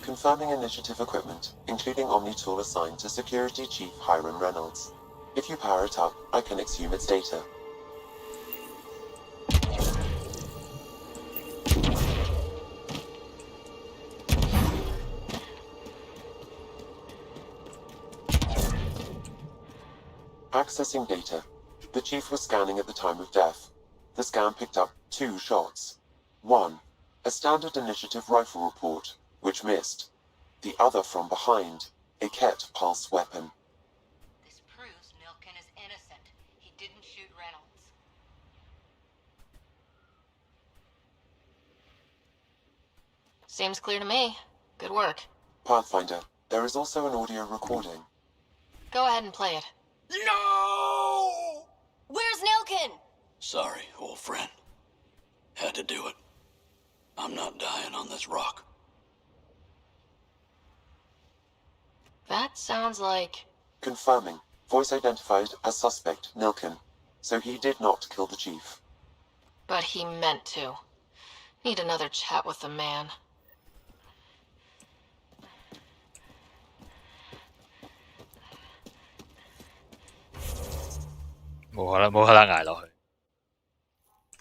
Confirming initiative equipment, including Omni tool assigned to Security Chief Hiram Reynolds. If you power it up, I can exhume its data. Accessing data. The Chief was scanning at the time of death. The scan picked up 2 shots. 1. A standard initiative rifle report, which missed. The other from behind, a Ket pulse weapon. This proves Milken is innocent. He didn't shoot Reynolds. Seems clear to me. Good work. Pathfinder, there is also an audio recording. Go ahead and play it. No! Where's Milken? Sorry, old friend. Had to do it. I'm not dying on this rock. That sounds like... Confirming. Voice identified as suspect, Milken. So he did not kill the Chief. But he meant to. Need another chat with the man. 冇可能捱落去。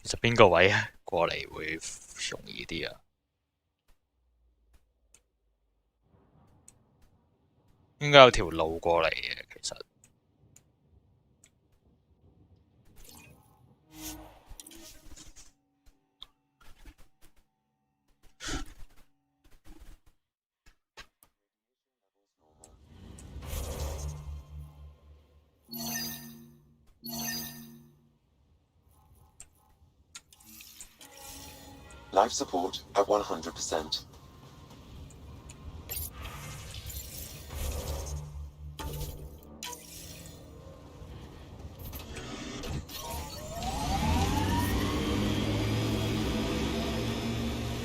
其實邊個位過嚟會容易啲啊？應該有條路過嚟嘅，其實。Life support at 100%.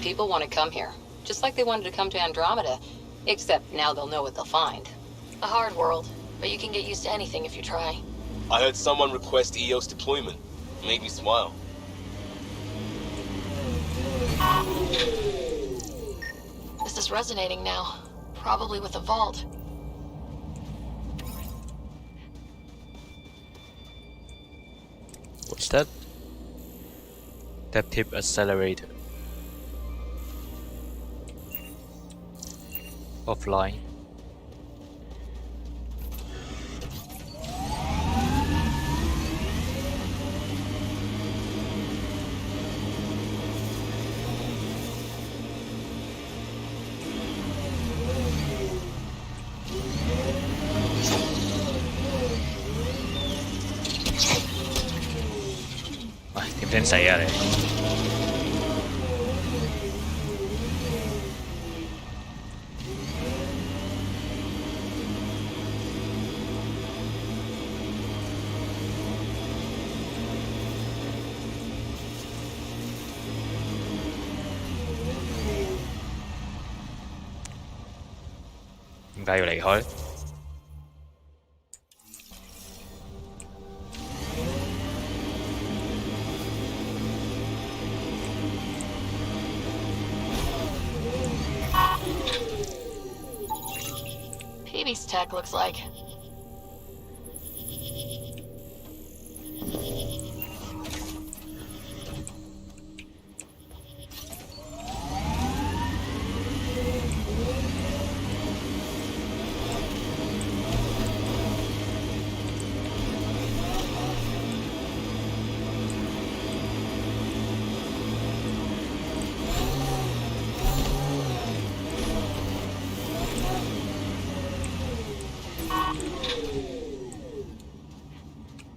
People want to come here, just like they wanted to come to Andromeda, except now they'll know what they'll find. A hard world, but you can get used to anything if you try. I heard someone request EOS deployment. Made me smile. This is resonating now, probably with the vault. What's that? Adaptive accelerator. Offline. Ai, 點先死啊你？點解要離開？Peavy's tech looks like.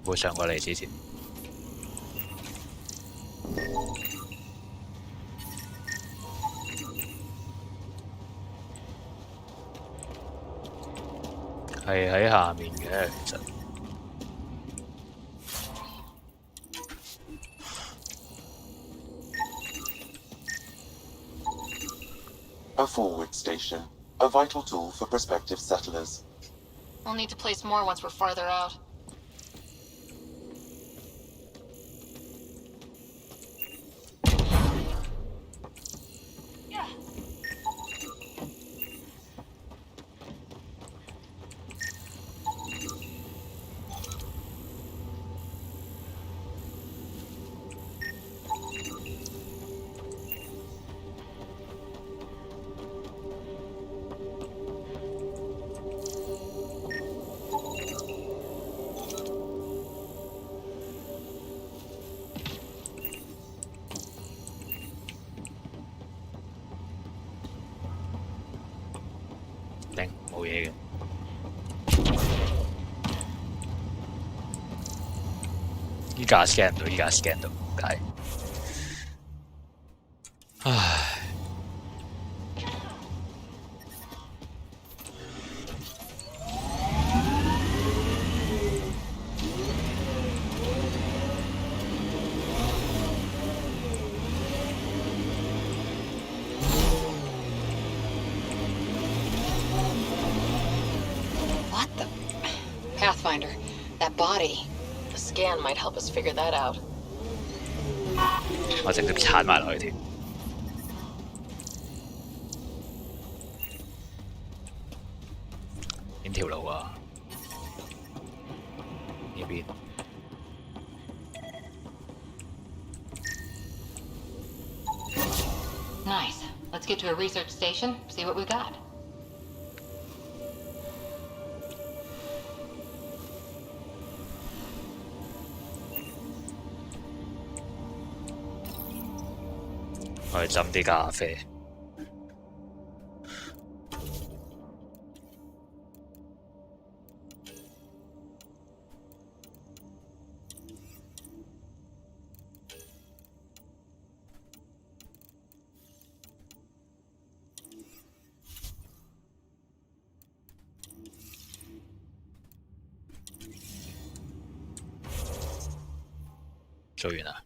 冇上過嚟之前。係喺下面嘅，其實。A forward station, a vital tool for prospective settlers. We'll need to place more once we're farther out.冇嘢嘅。依家 scan 唔到，依家 scan 到，點解？唉。Pathfinder, that body. A scan might help us figure that out. 我直接鏟埋落去添。邊條路啊？呢邊。Nice. Let's get to a research station, see what we got.我去斟啲咖啡。做完啦。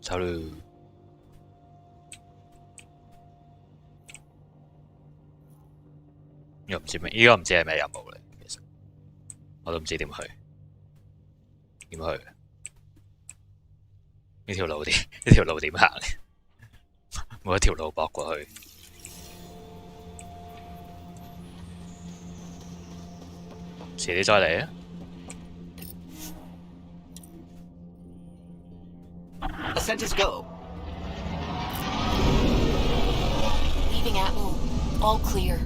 走啦！又唔知咩，依家唔知係咩任務嚟，其實我都唔知點去。點去？呢條路點？呢條路點行？冇一條路駁過去。遲啲再嚟啊！Ascent is go. Leaving Atmo. All clear.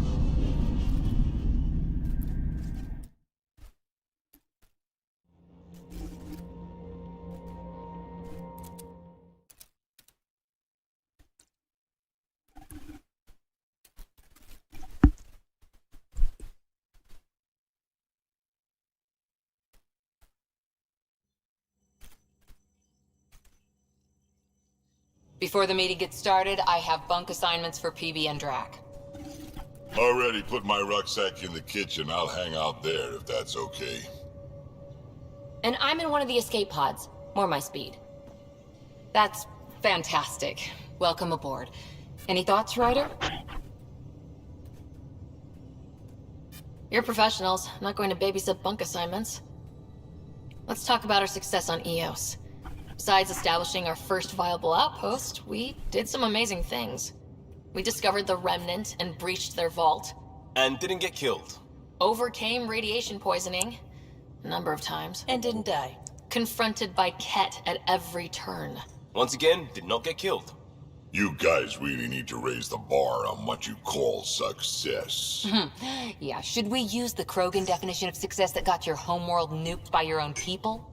Before the meeting gets started, I have bunk assignments for PB and Drac. Already put my rucksack in the kitchen. I'll hang out there if that's okay. And I'm in one of the escape pods. More my speed. That's fantastic. Welcome aboard. Any thoughts, Ryder? You're professionals. I'm not going to babysit bunk assignments. Let's talk about our success on Eos. Besides establishing our first viable outpost, we did some amazing things. We discovered the Remnant and breached their vault. And didn't get killed. Overcame radiation poisoning. A number of times. And didn't die. Confronted by Ket at every turn. Once again, did not get killed. You guys really need to raise the bar on what you call success. Yeah, should we use the Krogan definition of success that got your homeworld nuked by your own people?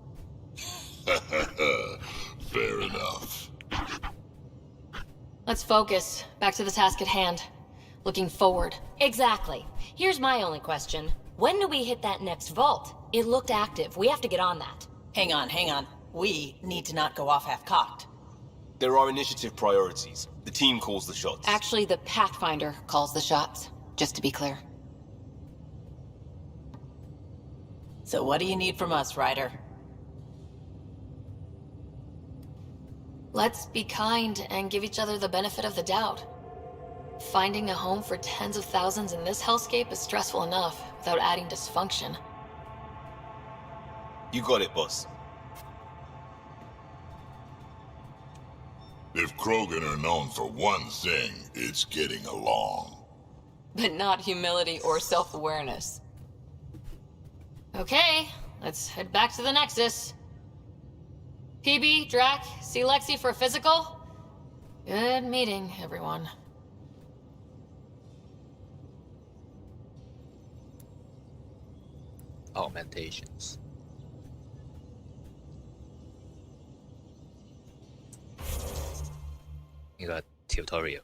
Fair enough. Let's focus. Back to the task at hand. Looking forward. Exactly. Here's my only question. When do we hit that next vault? It looked active. We have to get on that. Hang on. We need to not go off half-cocked. There are initiative priorities. The team calls the shots. Actually, the Pathfinder calls the shots. Just to be clear. So what do you need from us, Ryder? Let's be kind and give each other the benefit of the doubt. Finding a home for tens of thousands in this hellscape is stressful enough, without adding dysfunction. You got it, boss. If Krogan are known for one thing, it's getting along. But not humility or self-awareness. Okay, let's head back to the Nexus. PB, Drac, see Lexi for a physical? Good meeting, everyone. Augmentations. You got tutorial.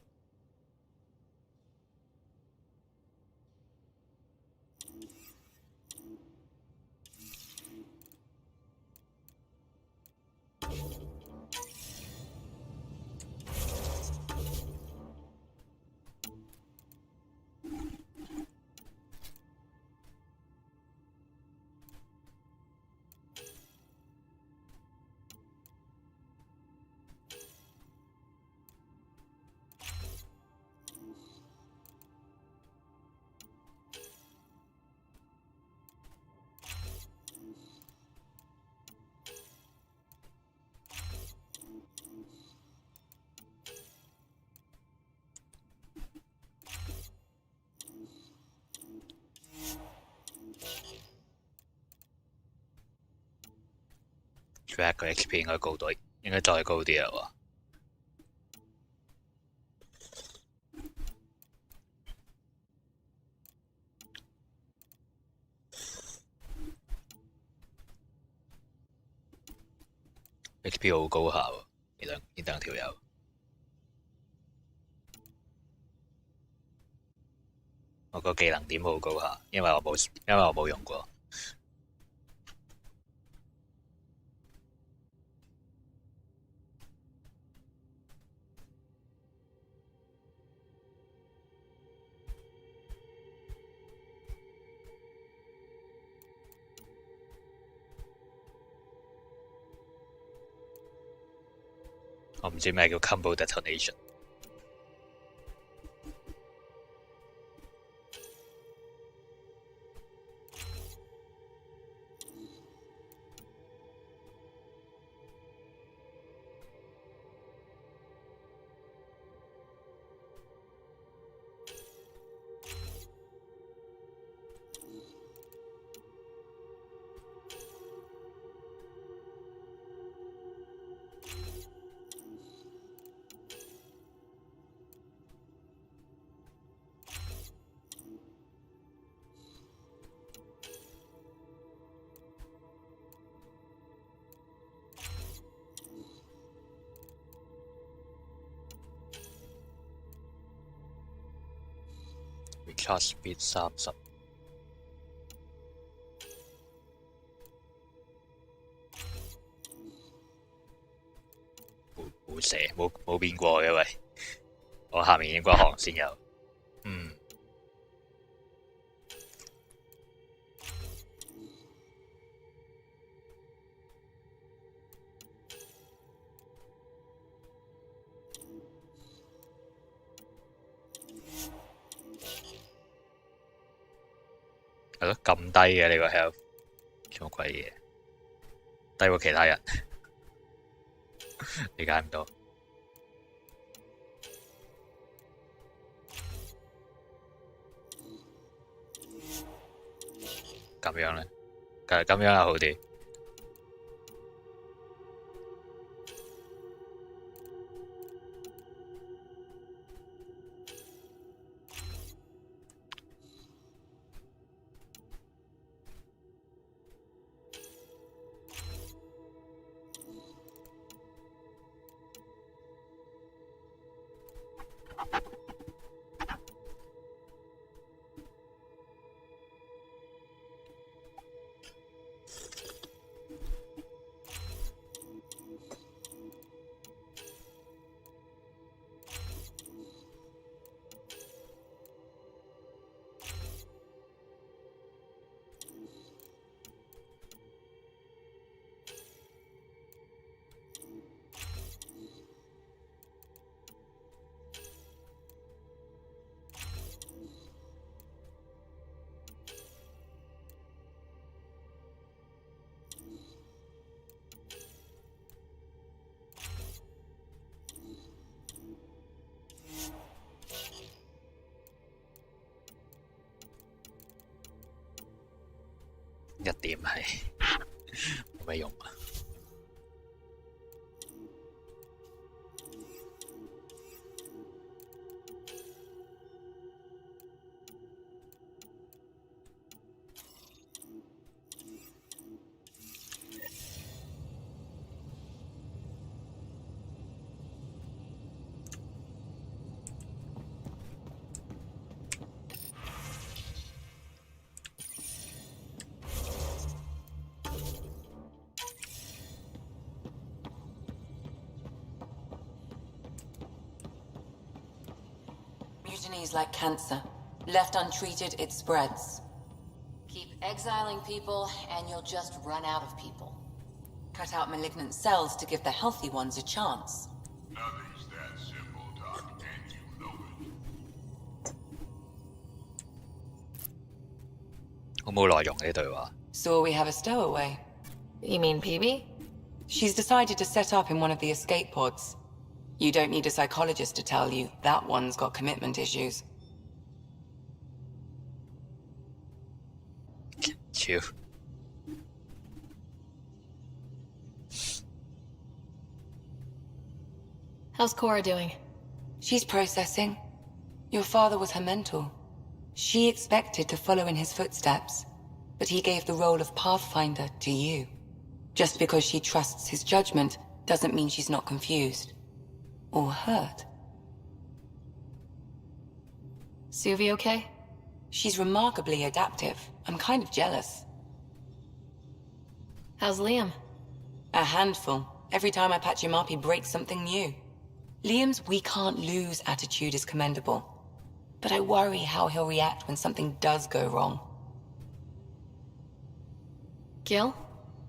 Drag 個 HP 應該高啲，應該再高啲啊喎。HP 好高下喎，呢兩條友。我個技能點好高下，因為我冇用過。我唔知咩叫 combo detonation。Recharge speed 30。射，冇變過嘅喂，我下面應該航線有，係咯，咁低嘅你個 health， 做乜鬼嘢？低過其他人，理解唔到。咁樣咧，咁樣又好啲。一點係冇咩用啊！Mutiny is like cancer. Left untreated, it spreads. Keep exiling people, and you'll just run out of people. Cut out malignant cells to give the healthy ones a chance. Nothing's that simple, Doc, and you know it. 好冇內容呢對話。So we have a stowaway. You mean PB? She's decided to set up in one of the escape pods. You don't need a psychologist to tell you that one's got commitment issues. Chill. How's Cora doing? She's processing. Your father was her mentor. She expected to follow in his footsteps, but he gave the role of Pathfinder to you. Just because she trusts his judgment doesn't mean she's not confused. Or hurt. Suvi okay? She's remarkably adaptive. I'm kind of jealous. How's Liam? A handful. Every time I patch him up, he breaks something new. Liam's we can't lose attitude is commendable. But I worry how he'll react when something does go wrong. Gil?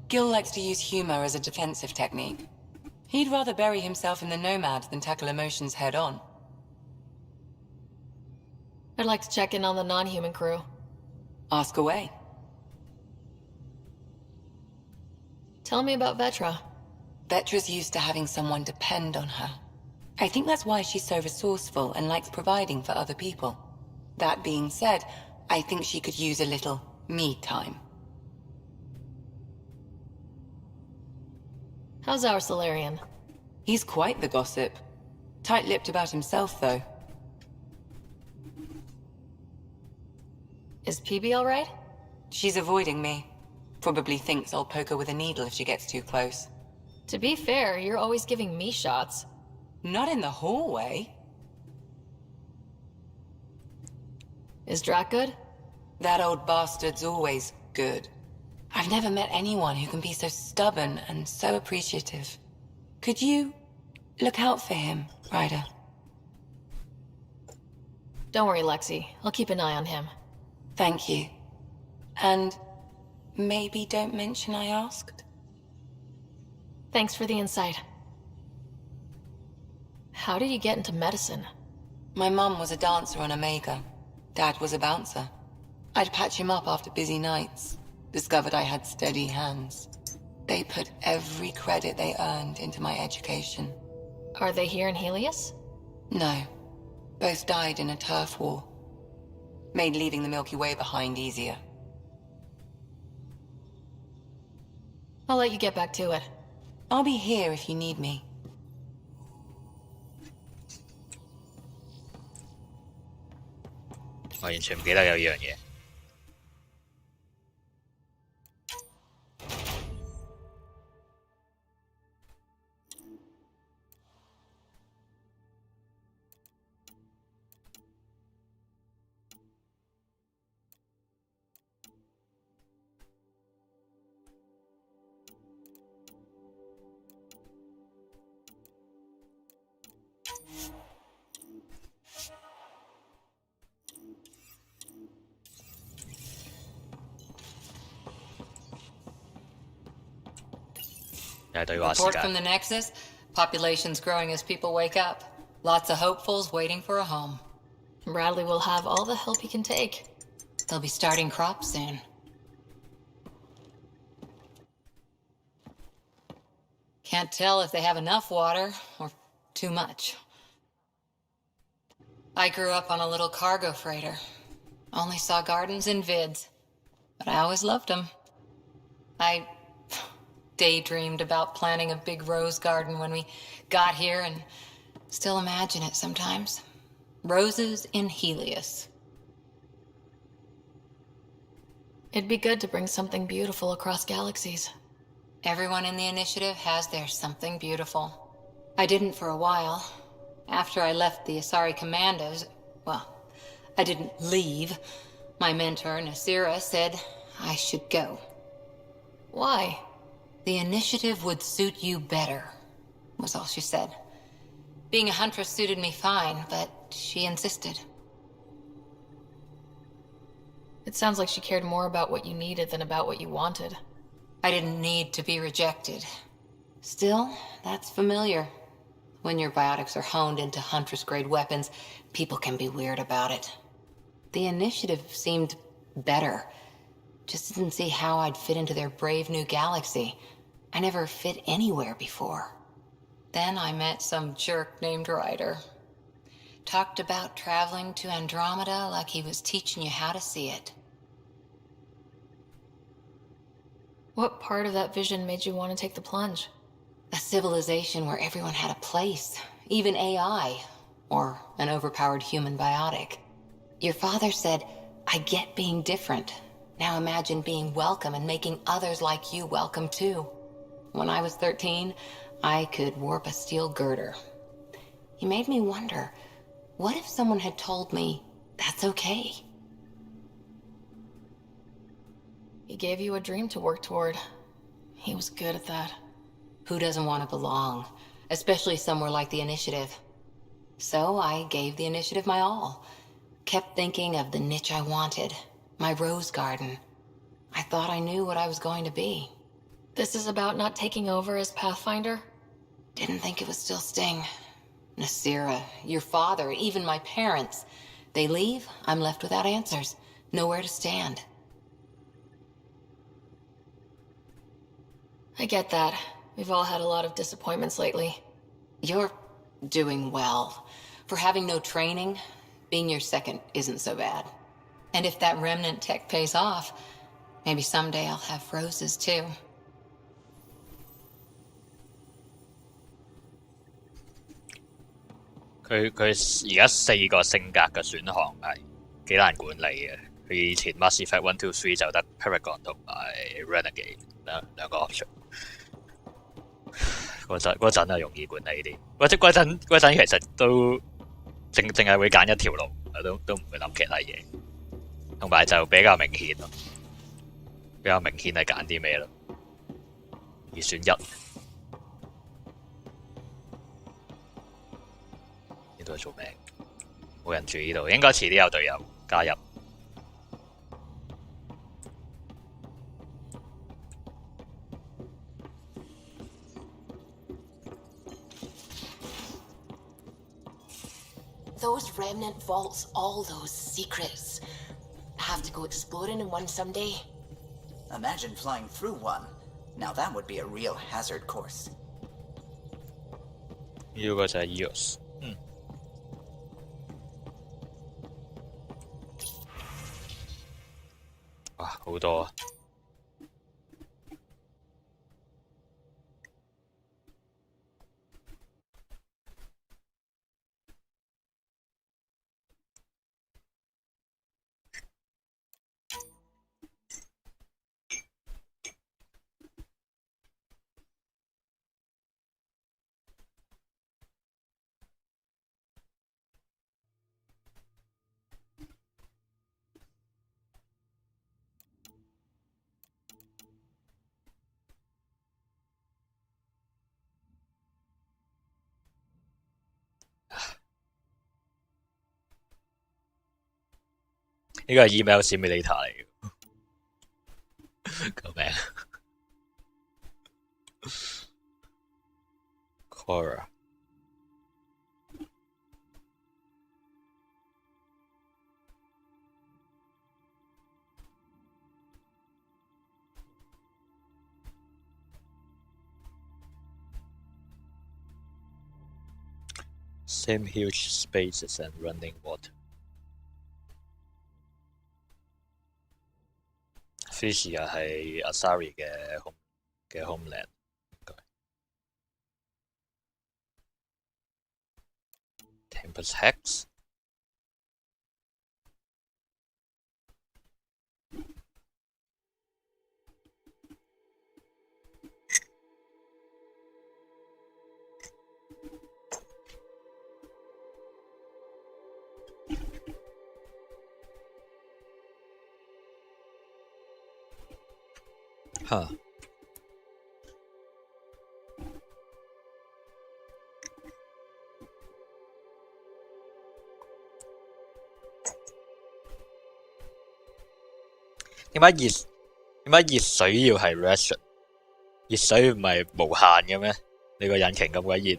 Gil likes to use humor as a defensive technique. He'd rather bury himself in the Nomad than tackle emotions head-on. I'd like to check in on the non-human crew. Ask away. Tell me about Vetra. Vetra's used to having someone depend on her. I think that's why she's so resourceful and likes providing for other people. That being said, I think she could use a little me time. How's our Solarian? He's quite the gossip. Tight-lipped about himself, though. Is PB all right? She's avoiding me. Probably thinks I'll poke her with a needle if she gets too close. To be fair, you're always giving me shots. Not in the hallway. Is Drac good? That old bastard's always good. I've never met anyone who can be so stubborn and so appreciative. Could you Look out for him, Ryder. Don't worry, Lexi. I'll keep an eye on him. Thank you. And maybe don't mention I asked? Thanks for the insight. How did you get into medicine? My mum was a dancer on Omega. Dad was a bouncer. I'd patch him up after busy nights. Discovered I had steady hands. They put every credit they earned into my education. Are they here in Helios? No. Both died in a turf war. Made leaving the Milky Way behind easier. I'll let you get back to it. I'll be here if you need me. 我完全唔記得有呢樣嘢。Report from the Nexus. Population's growing as people wake up. Lots of hopefuls waiting for a home. Bradley will have all the help he can take. They'll be starting crops soon. Can't tell if they have enough water or too much. I grew up on a little cargo freighter. Only saw gardens in vids, but I always loved them. I daydreamed about planting a big rose garden when we got here and still imagine it sometimes. Roses in Helios. It'd be good to bring something beautiful across galaxies. Everyone in the initiative has their something beautiful. I didn't for a while. After I left the Asari Commandos, well, I didn't leave. My mentor, Nasira, said I should go. Why? The initiative would suit you better, was all she said. Being a huntress suited me fine, but she insisted. It sounds like she cared more about what you needed than about what you wanted. I didn't need to be rejected. Still, that's familiar. When your biotics are honed into Huntress-grade weapons, people can be weird about it. The initiative seemed better. Just didn't see how I'd fit into their brave new galaxy. I never fit anywhere before. Then I met some jerk named Ryder. Talked about traveling to Andromeda like he was teaching you how to see it. What part of that vision made you want to take the plunge? A civilization where everyone had a place, even AI, or an overpowered human biotic. Your father said, I get being different. Now imagine being welcome and making others like you welcome too. When I was 13, I could warp a steel girder. He made me wonder, what if someone had told me that's okay? He gave you a dream to work toward. He was good at that. Who doesn't want to belong, especially somewhere like the Initiative? So I gave the Initiative my all. Kept thinking of the niche I wanted, my rose garden. I thought I knew what I was going to be. This is about not taking over as Pathfinder? Didn't think it would still sting. Nasira, your father, even my parents. They leave, I'm left without answers. Nowhere to stand. I get that. We've all had a lot of disappointments lately. You're doing well. For having no training, being your second isn't so bad. And if that remnant tech pays off, maybe someday I'll have roses too.佢而家4個性格嘅選項係幾難管理嘅。佢以前 Mass Effect 1、2、3就得 Paragon 同埋 Renegade 兩個 option。嗰陣係容易管理啲，或者嗰陣其實都淨係會揀一條路，都唔會諗其他嘢，同埋就比較明顯咯，比較明顯係揀啲咩咯，二選一。呢度係做咩？冇人住呢度，應該遲啲有隊友加入。Those remnant vaults, all those secrets. Have to go exploring in one someday. Imagine flying through one. Now that would be a real hazard course. 呢個就係 EOS。哇，好多啊！呢個係 email simulator 嚟嘅，救命 ！Cora same huge spaces and running water。Fisia 係 Asari 嘅 homeland。Tempest Hex。嚇！點解熱水要係 ration？ 熱水唔係無限嘅咩？你個引擎咁鬼熱。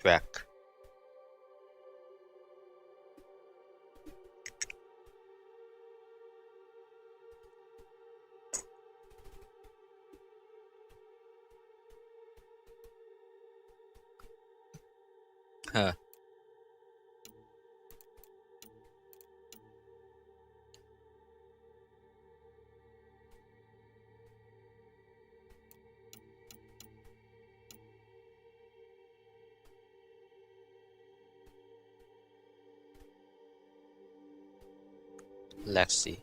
Drag。嚇！Lexi。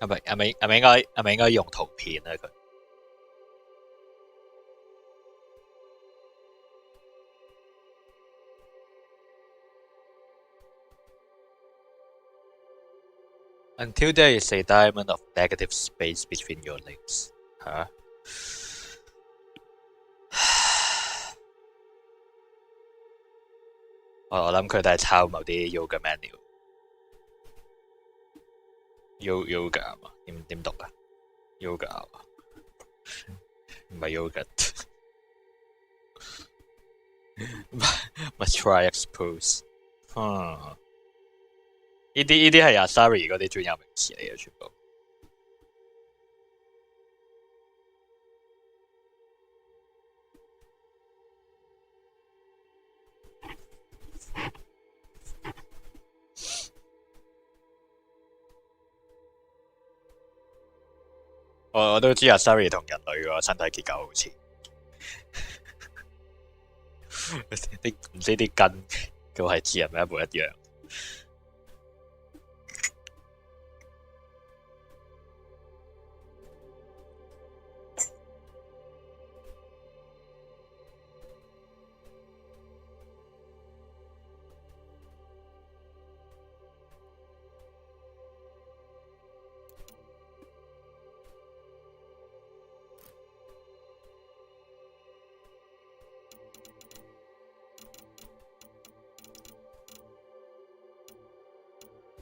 係咪應該用圖片咧佢？Until there is a diamond of negative space between your legs。嚇！我諗佢都係抄某啲 yoga manual。yoga 啊嘛？點讀啊 ？yoga 啊？唔係 yogurt。Must try expose。呢啲係 Asari 嗰啲專有名詞嚟嘅，全部。我都知阿 Sari 同人類個身體結構好似，啲唔知啲筋都係知係咪一模一樣。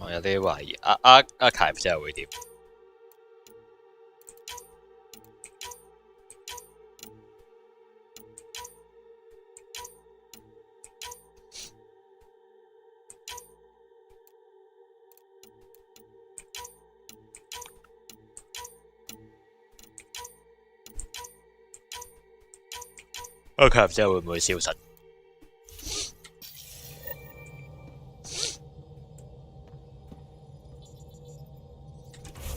我有啲懷疑，Archive 之後會點？Archive 之後會唔會消失？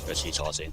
去廁所先。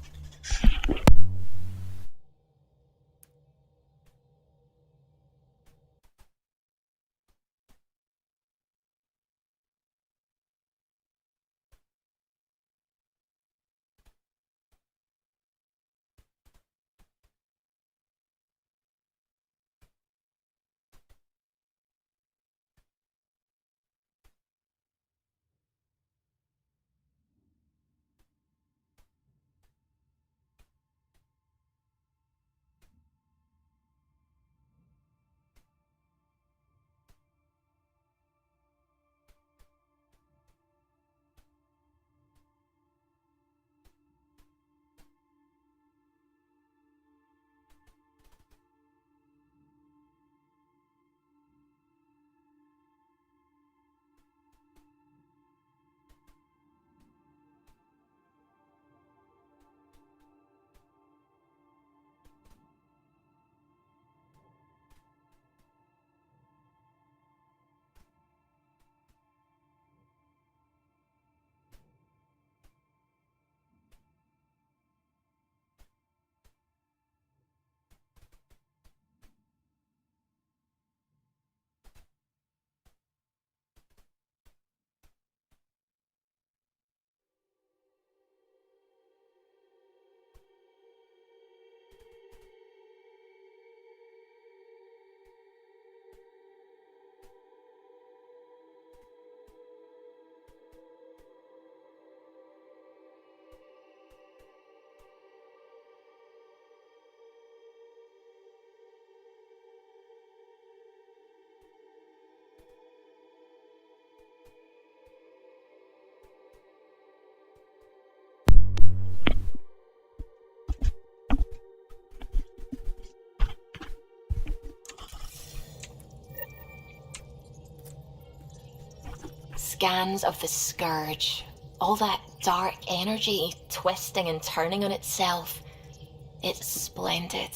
Scans of the Scourge. All that dark energy twisting and turning on itself. It's splendid.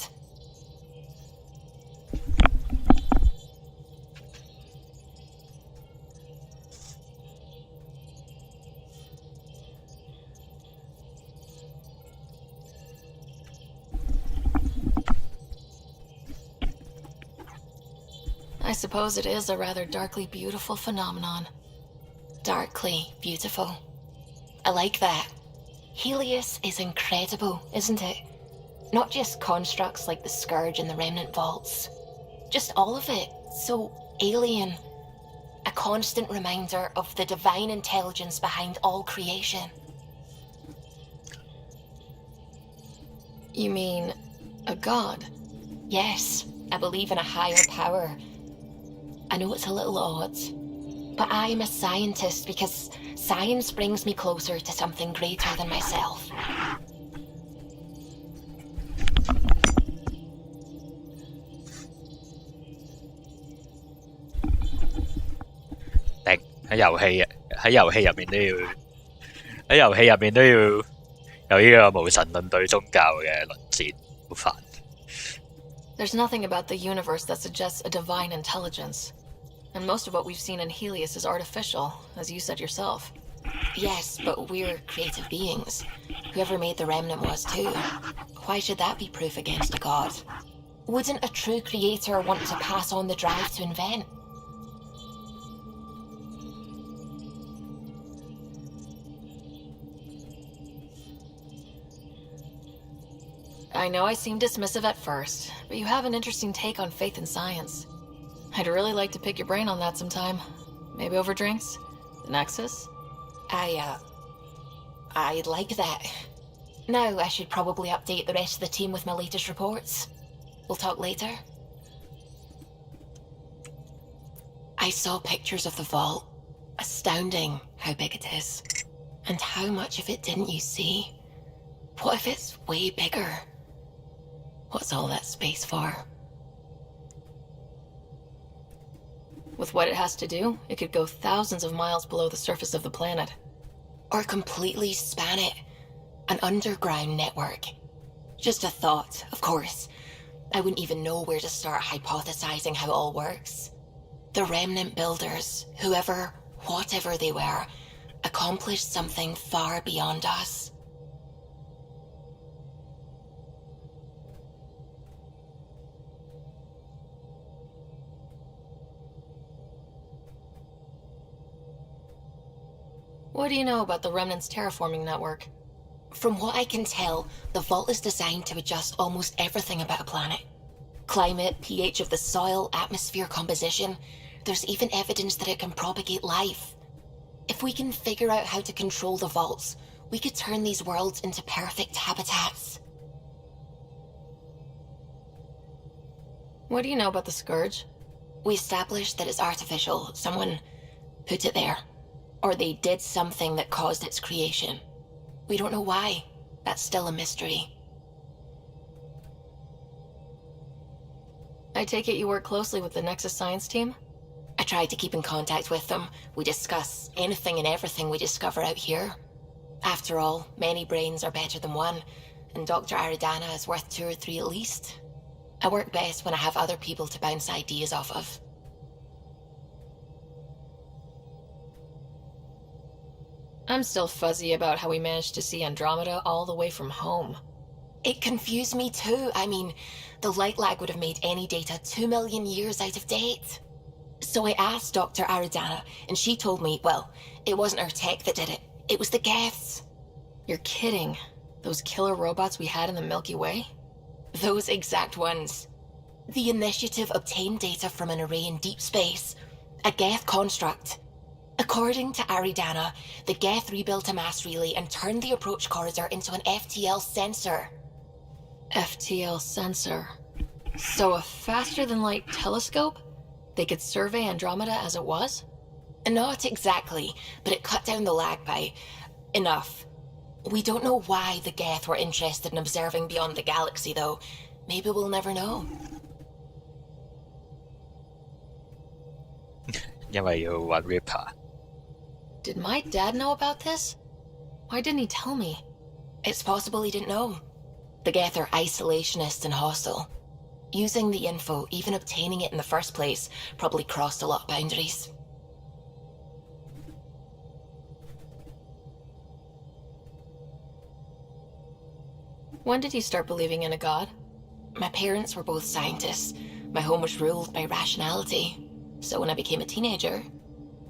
I suppose it is a rather darkly beautiful phenomenon. Darkly beautiful. I like that. Helios is incredible, isn't it? Not just constructs like the Scourge and the Remnant Vaults. Just all of it. So alien. A constant reminder of the divine intelligence behind all creation. You mean a god? Yes, I believe in a higher power. I know it's a little odd, but I am a scientist because science brings me closer to something greater than myself. Địch, 喺遊戲入面都要有呢個無神論對宗教嘅論戰，好煩。 There's nothing about the universe that suggests a divine intelligence. And most of what we've seen in Helios is artificial, as you said yourself. Yes, but we're creative beings. Whoever made the remnant was too. Why should that be proof against a god? Wouldn't a true creator want to pass on the drive to invent? I know I seem dismissive at first, but you have an interesting take on faith and science. I'd really like to pick your brain on that sometime. Maybe over drinks? The Nexus? I'd like that. Now I should probably update the rest of the team with my latest reports. We'll talk later. I saw pictures of the vault. Astounding how big it is. And how much of it didn't you see? What if it's way bigger? What's all that space for? With what it has to do, it could go thousands of miles below the surface of the planet. Or completely span it. An underground network. Just a thought, of course. I wouldn't even know where to start hypothesizing how it all works. The remnant builders, whoever, whatever they were, accomplished something far beyond us. What do you know about the Remnant's terraforming network? From what I can tell, the vault is designed to adjust almost everything about a planet. Climate, pH of the soil, atmosphere composition. There's even evidence that it can propagate life. If we can figure out how to control the vaults, we could turn these worlds into perfect habitats. What do you know about the Scourge? We established that it's artificial. Someone put it there. Or they did something that caused its creation. We don't know why. That's still a mystery. I take it you work closely with the Nexus science team? I tried to keep in contact with them. We discuss anything and everything we discover out here. After all, many brains are better than one, and Dr. Aridana is worth 2 or 3 at least. I work best when I have other people to bounce ideas off of. I'm still fuzzy about how we managed to see Andromeda all the way from home. It confused me too. I mean, the light lag would have made any data 2 million years out of date. So I asked Dr. Aridana, and she told me, well, it wasn't her tech that did it. It was the Geths. You're kidding. Those killer robots we had in the Milky Way? Those exact ones. The Initiative obtained data from an array in deep space. A Geth construct. According to Aridana, the Geth rebuilt a mass relay and turned the approach corridor into an FTL sensor. FTL sensor. So a faster-than-light telescope? They could survey Andromeda as it was? Not exactly, but it cut down the lag by enough. We don't know why the Geth were interested in observing beyond the galaxy, though. Maybe we'll never know. 因為要揾 Reaper。 Did my dad know about this? Why didn't he tell me? It's possible he didn't know. The Geth are isolationist and hostile. Using the info, even obtaining it in the first place, probably crossed a lot of boundaries. When did you start believing in a god? My parents were both scientists. My home was ruled by rationality. So when I became a teenager,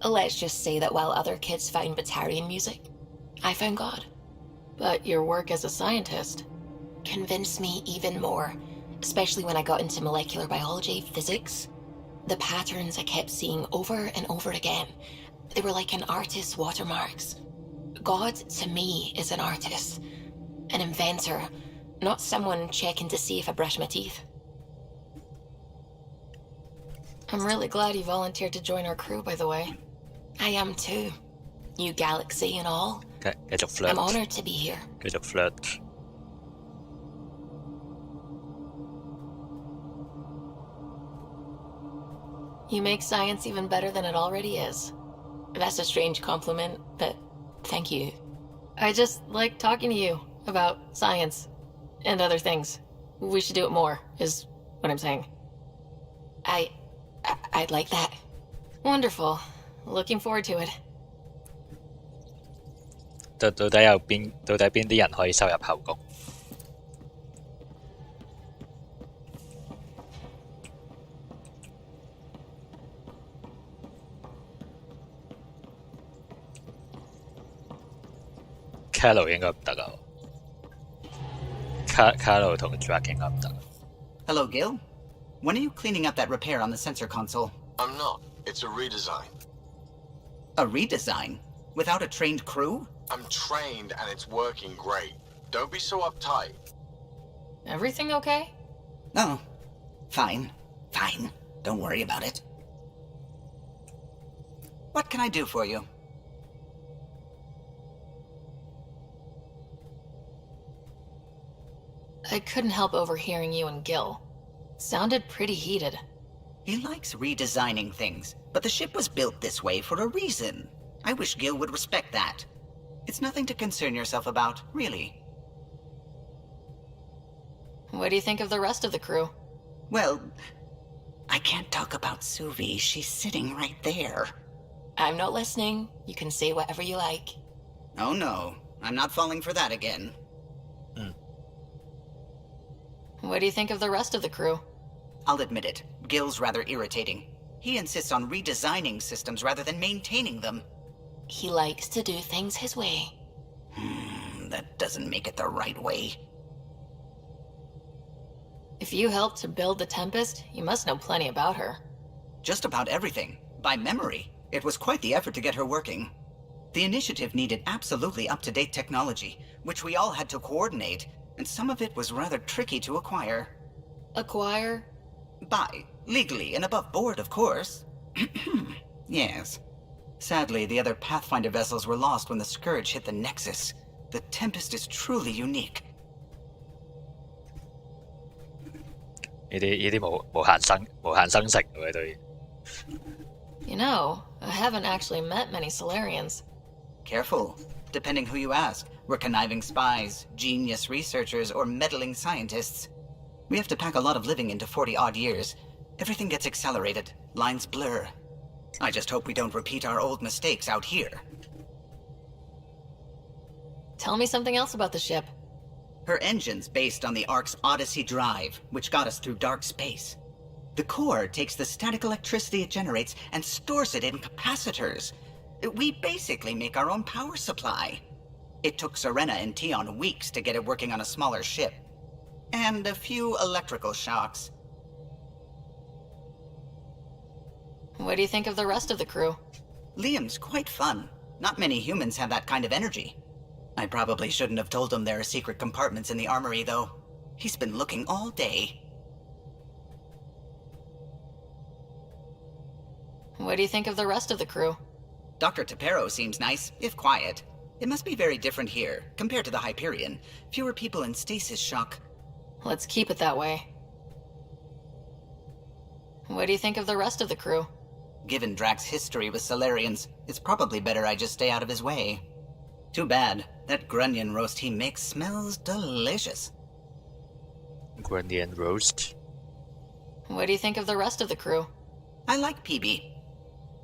let's just say that while other kids found Batarian music, I found God. But your work as a scientist convinced me even more, especially when I got into molecular biology, physics. The patterns I kept seeing over and over again, they were like an artist's watermarks. God, to me, is an artist, an inventor, not someone checking to see if I brush my teeth. I'm really glad you volunteered to join our crew, by the way. I am too. New galaxy and all. 繼續 flirt。 I'm honored to be here. 繼續 flirt。 You make science even better than it already is. That's a strange compliment, but thank you. I just like talking to you about science and other things. We should do it more, is what I'm saying. I'd like that. Wonderful. Looking forward to it. 到底邊啲人可以收入後宮？Carlo 應該唔得啊。Carlo 同 Jack 應該唔得。Hello, Gil. When are you cleaning up that repair on the sensor console? I'm not. It's a redesign. A redesign? Without a trained crew? I'm trained and it's working great. Don't be so uptight. Everything okay? Oh, fine. Fine. Don't worry about it. What can I do for you? I couldn't help overhearing you and Gil. Sounded pretty heated. He likes redesigning things, but the ship was built this way for a reason. I wish Gil would respect that. It's nothing to concern yourself about, really. What do you think of the rest of the crew? Well, I can't talk about Suvi. She's sitting right there. I'm not listening. You can say whatever you like. Oh no, I'm not falling for that again. What do you think of the rest of the crew? I'll admit it, Gil's rather irritating. He insists on redesigning systems rather than maintaining them. He likes to do things his way. That doesn't make it the right way. If you helped to build the Tempest, you must know plenty about her. Just about everything, by memory. It was quite the effort to get her working. The initiative needed absolutely up-to-date technology, which we all had to coordinate, and some of it was rather tricky to acquire. Acquire? Buy. Legally and above board, of course. Yes. Sadly, the other Pathfinder vessels were lost when the Scourge hit the Nexus. The Tempest is truly unique. 呢啲無限生成嘅對。You know, I haven't actually met many Solarians. Careful. Depending who you ask, we're conniving spies, genius researchers, or meddling scientists. We have to pack a lot of living into 40-odd years. Everything gets accelerated, lines blur. I just hope we don't repeat our old mistakes out here. Tell me something else about the ship. Her engine's based on the Ark's Odyssey drive, which got us through dark space. The core takes the static electricity it generates and stores it in capacitors. We basically make our own power supply. It took Serena and Tion weeks to get it working on a smaller ship. And a few electrical shocks. What do you think of the rest of the crew? Liam's quite fun. Not many humans have that kind of energy. I probably shouldn't have told him there are secret compartments in the armory, though. He's been looking all day. What do you think of the rest of the crew? Dr. Tapero seems nice, if quiet. It must be very different here, compared to the Hyperion. Fewer people in stasis shock. Let's keep it that way. What do you think of the rest of the crew? Given Drax's history with Solarians, it's probably better I just stay out of his way. Too bad. That grunion roast he makes smells delicious. Grunion roast? What do you think of the rest of the crew? I like PB.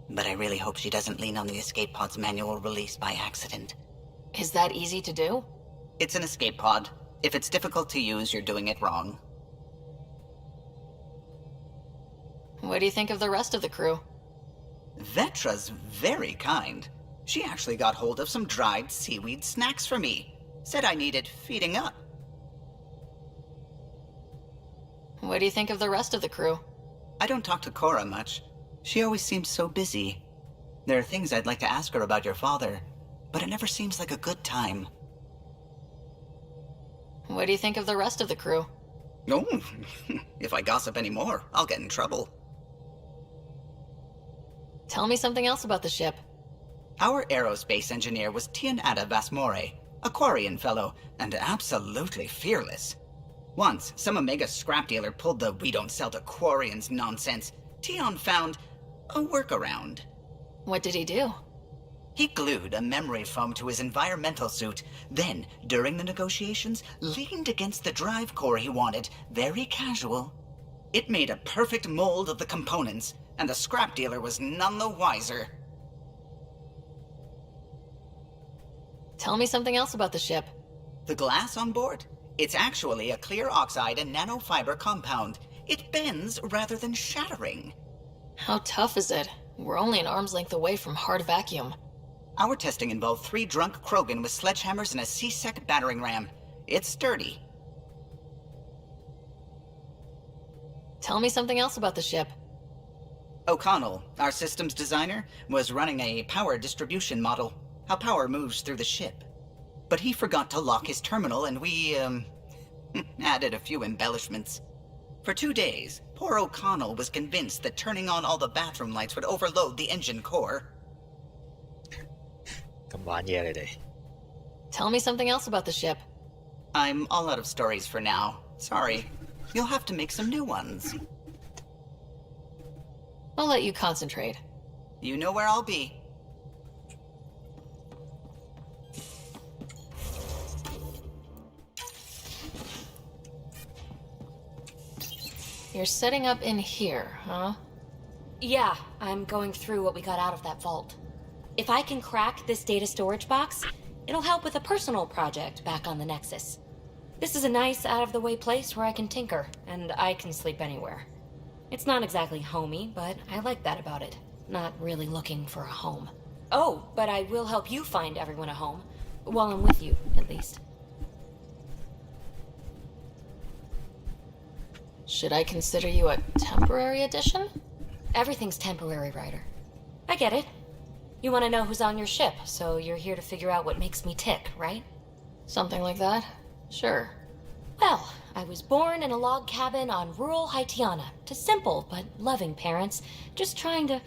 But I really hope she doesn't lean on the escape pod's manual release by accident. Is that easy to do? It's an escape pod. If it's difficult to use, you're doing it wrong. What do you think of the rest of the crew? Vetra's very kind. She actually got hold of some dried seaweed snacks for me. Said I needed feeding up. What do you think of the rest of the crew? I don't talk to Cora much. She always seems so busy. There are things I'd like to ask her about your father, but it never seems like a good time. What do you think of the rest of the crew? Oh, if I gossip anymore, I'll get in trouble. Tell me something else about the ship. Our aerospace engineer was Tianada Vasmore, a Quarian fellow, and absolutely fearless. Once, some Omega scrap dealer pulled the "we don't sell to Quarians" nonsense. Tion found a workaround. What did he do? He glued a memory foam to his environmental suit, then, during the negotiations, leaned against the drive core he wanted, very casual. It made a perfect mold of the components, and the scrap dealer was none the wiser. Tell me something else about the ship. The glass on board? It's actually a clear oxide and nanofiber compound. It bends rather than shattering. How tough is it? We're only an arm's length away from hard vacuum. Our testing involved 3 drunk Krogan with sledgehammers and a C-Sec battering ram. It's sturdy. Tell me something else about the ship. O'Connell, our systems designer, was running a power distribution model. How power moves through the ship. But he forgot to lock his terminal and we, added a few embellishments. For 2 days, poor O'Connell was convinced that turning on all the bathroom lights would overload the engine core. 咁玩嘢你哋。Tell me something else about the ship. I'm all out of stories for now. Sorry. You'll have to make some new ones. I'll let you concentrate. You know where I'll be. You're setting up in here, huh? Yeah, I'm going through what we got out of that vault. If I can crack this data storage box, it'll help with a personal project back on the Nexus. This is a nice, out-of-the-way place where I can tinker, and I can sleep anywhere. It's not exactly homey, but I like that about it. Not really looking for a home. Oh, but I will help you find everyone a home. While I'm with you, at least. Should I consider you a temporary addition? Everything's temporary, Ryder. I get it. You want to know who's on your ship, so you're here to figure out what makes me tick, right? Something like that? Sure. Well, I was born in a log cabin on rural Haitiana to simple but loving parents, just trying to...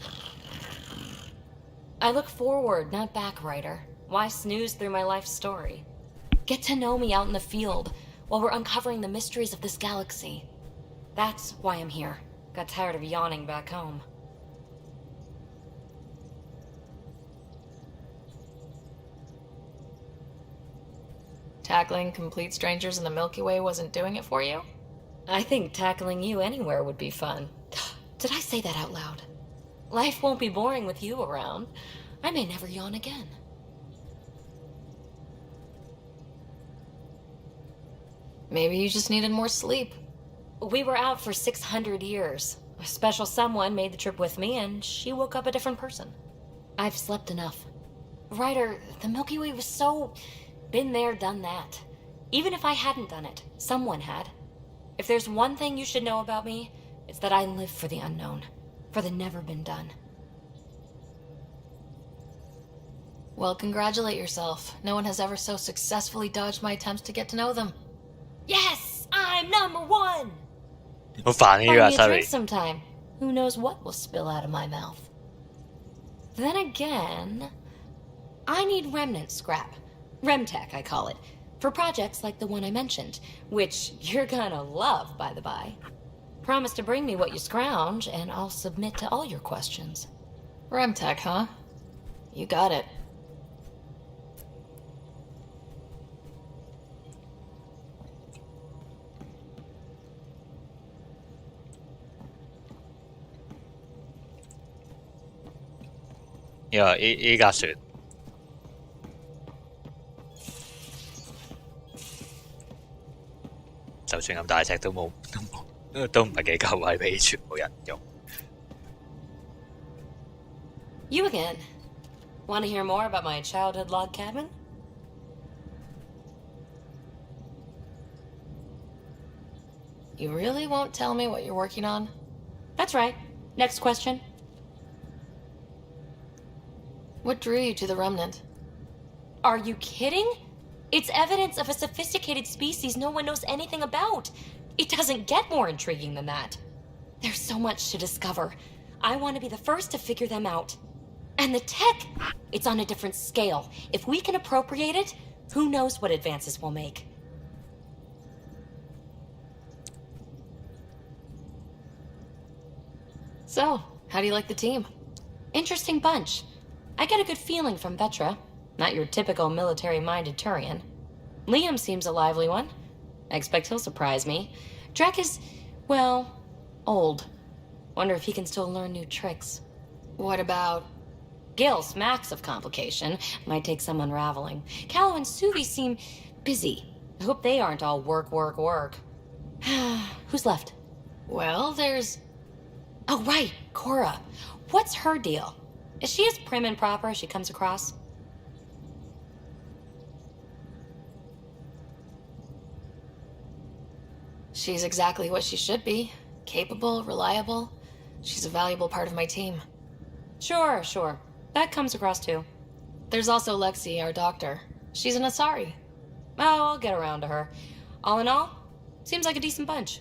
I look forward, not back, Ryder. Why snooze through my life story? Get to know me out in the field while we're uncovering the mysteries of this galaxy. That's why I'm here. Got tired of yawning back home. Tackling complete strangers in the Milky Way wasn't doing it for you? I think tackling you anywhere would be fun. Did I say that out loud? Life won't be boring with you around. I may never yawn again. Maybe you just needed more sleep. We were out for 600 years. A special someone made the trip with me, and she woke up a different person. I've slept enough. Ryder, the Milky Way was so... been there, done that. Even if I hadn't done it, someone had. If there's one thing you should know about me, it's that I live for the unknown. For the never been done. Well, congratulate yourself. No one has ever so successfully dodged my attempts to get to know them. Yes! I'm #1! 好煩呢 Buy 個 me a sorry drink sometime. Who knows what will spill out of my mouth. Then again, I need remnant scrap. Remtech, I call it. For projects like the one I mentioned. Which you're gonna love, by the by. Promise to bring me what you scrounge, and I'll submit to all your questions. Remtech, huh? You got it.依架船就算咁大隻都唔係幾夠位俾全部人用。You again. Want to hear more about my childhood log cabin? You really won't tell me what you're working on? That's right. Next question. What drew you to the Remnant? Are you kidding? It's evidence of a sophisticated species no one knows anything about. It doesn't get more intriguing than that. There's so much to discover. I want to be the first to figure them out. And the tech, it's on a different scale. If we can appropriate it, who knows what advances we'll make. So, how do you like the team? Interesting bunch. I get a good feeling from Vetra. Not your typical military-minded Turian. Liam seems a lively one. I expect he'll surprise me. Drek is, well, old. Wonder if he can still learn new tricks. What about Gil smacks of complication. Might take some unraveling. Callow and Suvi seem busy. I hope they aren't all work, work, work. Who's left? Well, there's... Oh, right, Cora. What's her deal? Is she as prim and proper as she comes across? She's exactly what she should be. Capable, reliable. She's a valuable part of my team. Sure. That comes across too. There's also Lexi, our doctor. She's an Asari. Oh, I'll get around to her. All in all, seems like a decent bunch.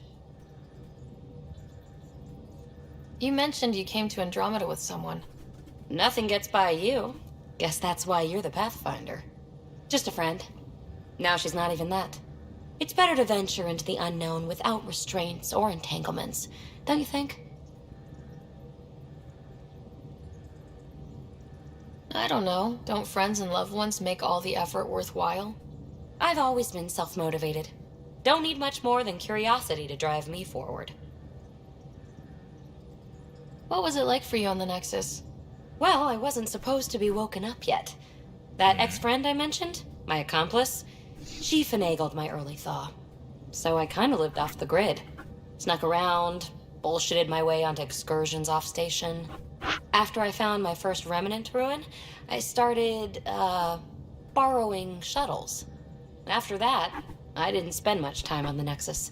You mentioned you came to Andromeda with someone. Nothing gets by you. Guess that's why you're the Pathfinder. Just a friend. Now she's not even that. It's better to venture into the unknown without restraints or entanglements, don't you think? I don't know. Don't friends and loved ones make all the effort worthwhile? I've always been self-motivated. Don't need much more than curiosity to drive me forward. What was it like for you on the Nexus? Well, I wasn't supposed to be woken up yet. That ex-friend I mentioned, my accomplice, she finagled my early thaw. So I kind of lived off the grid. Snuck around, bullshitted my way onto excursions off station. After I found my first remnant ruin, I started, borrowing shuttles. After that, I didn't spend much time on the Nexus.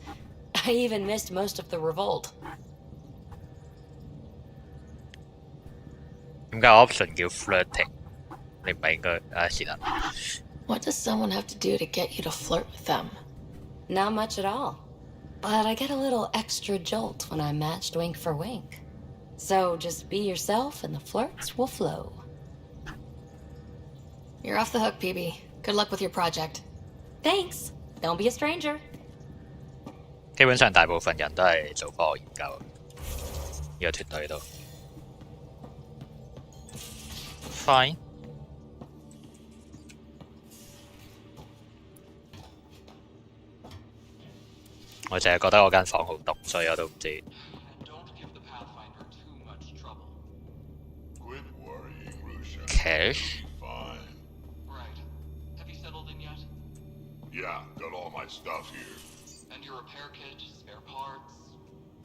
I even missed most of the revolt. 點解 option 叫 flirting？你唔係應該是但。What does someone have to do to get you to flirt with them? Not much at all. But I get a little extra jolt when I'm matched wink for wink. So just be yourself and the flirts will flow. You're off the hook, PB. Good luck with your project. Thanks. Don't be a stranger. 基本上大部分人都係做科學研究，呢個團隊都。Fine。我淨係覺得我間房好毒，所以我都唔知。Cash? Yeah, got all my stuff here. And your repair kit, spare parts.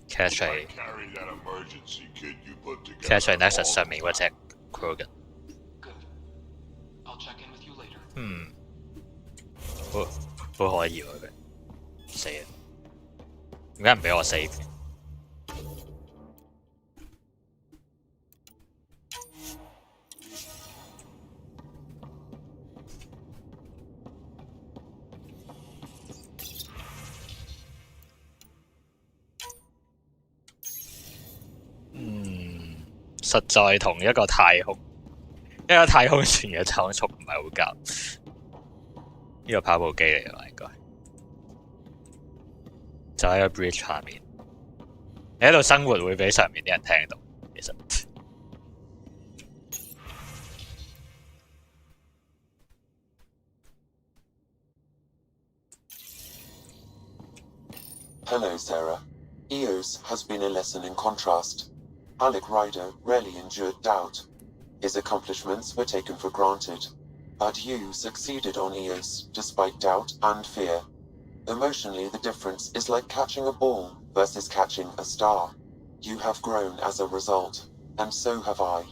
Cash I carry that emergency kit you put together. Cash 係 Nexus 上面嗰隻 Krogan。I'll check in with you later. 好可以喎佢，死啊！點解唔俾我 save？ 實在同一個太空船嘅增速唔係好夾。呢個跑步機嚟㗎嘛，應該就喺個 bridge 下面。你喺度生活會俾上面啲人聽到，其實。Hello, Sarah. Eos has been a lesson in contrast. Alec Ryder rarely endured doubt. His accomplishments were taken for granted. But you succeeded on Eos, despite doubt and fear. Emotionally, the difference is like catching a ball versus catching a star. You have grown as a result, and so have I.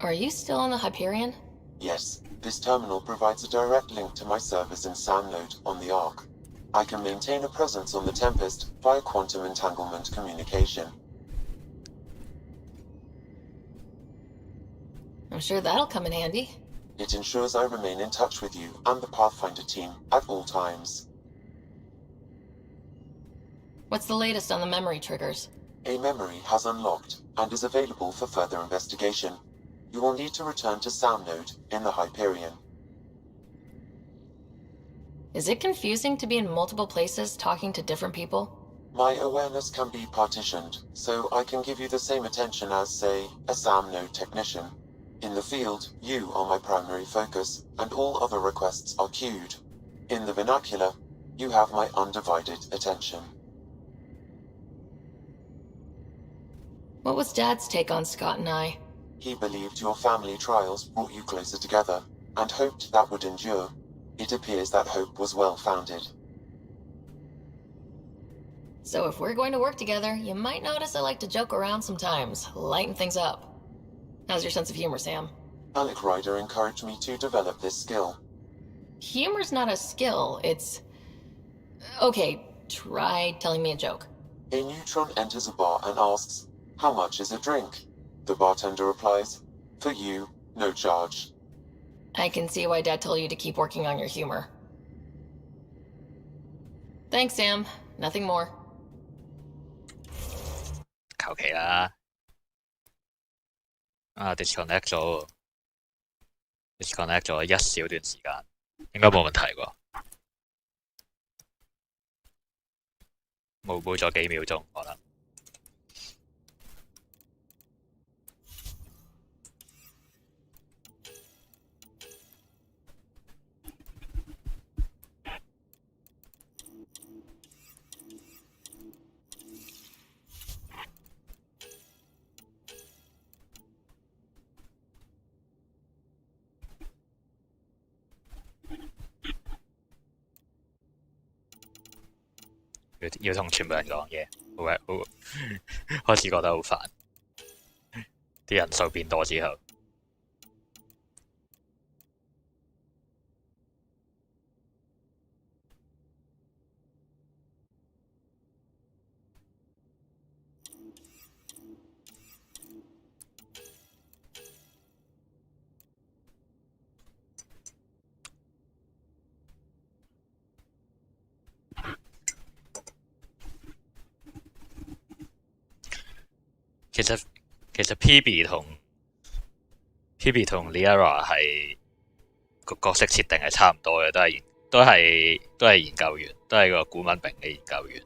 Are you still on the Hyperion? Yes, this terminal provides a direct link to my servers in SAM-Node on the Ark. I can maintain a presence on the Tempest via quantum entanglement communication. I'm sure that'll come in handy. It ensures I remain in touch with you and the Pathfinder team at all times. What's the latest on the memory triggers? A memory has unlocked and is available for further investigation. You will need to return to SAM-Node in the Hyperion. Is it confusing to be in multiple places talking to different people? My awareness can be partitioned, so I can give you the same attention as, say, a SAM-Node technician. In the field, you are my primary focus, and all other requests are queued. In the vernacular, you have my undivided attention. What was Dad's take on Scott and I? He believed your family trials brought you closer together, and hoped that would endure. It appears that hope was well-founded. So if we're going to work together, you might notice I like to joke around sometimes, lighten things up. How's your sense of humor, Sam? Alec Ryder encouraged me to develop this skill. Humor's not a skill, it's... Okay, try telling me a joke. A neutron enters a bar and asks, "How much is a drink?" The bartender replies, "For you, no charge." I can see why Dad told you to keep working on your humor. Thanks, Sam. Nothing more. 求其啦。disconnect 咗一小段時間，應該冇問題啩？冇咗幾秒鐘可能。要同全部人講嘢，好開始覺得好煩。啲人數變多之後，其實 PB 同 Liara 係個角色設定係差唔多嘅，都係研究員，都係個古文明嘅研究員，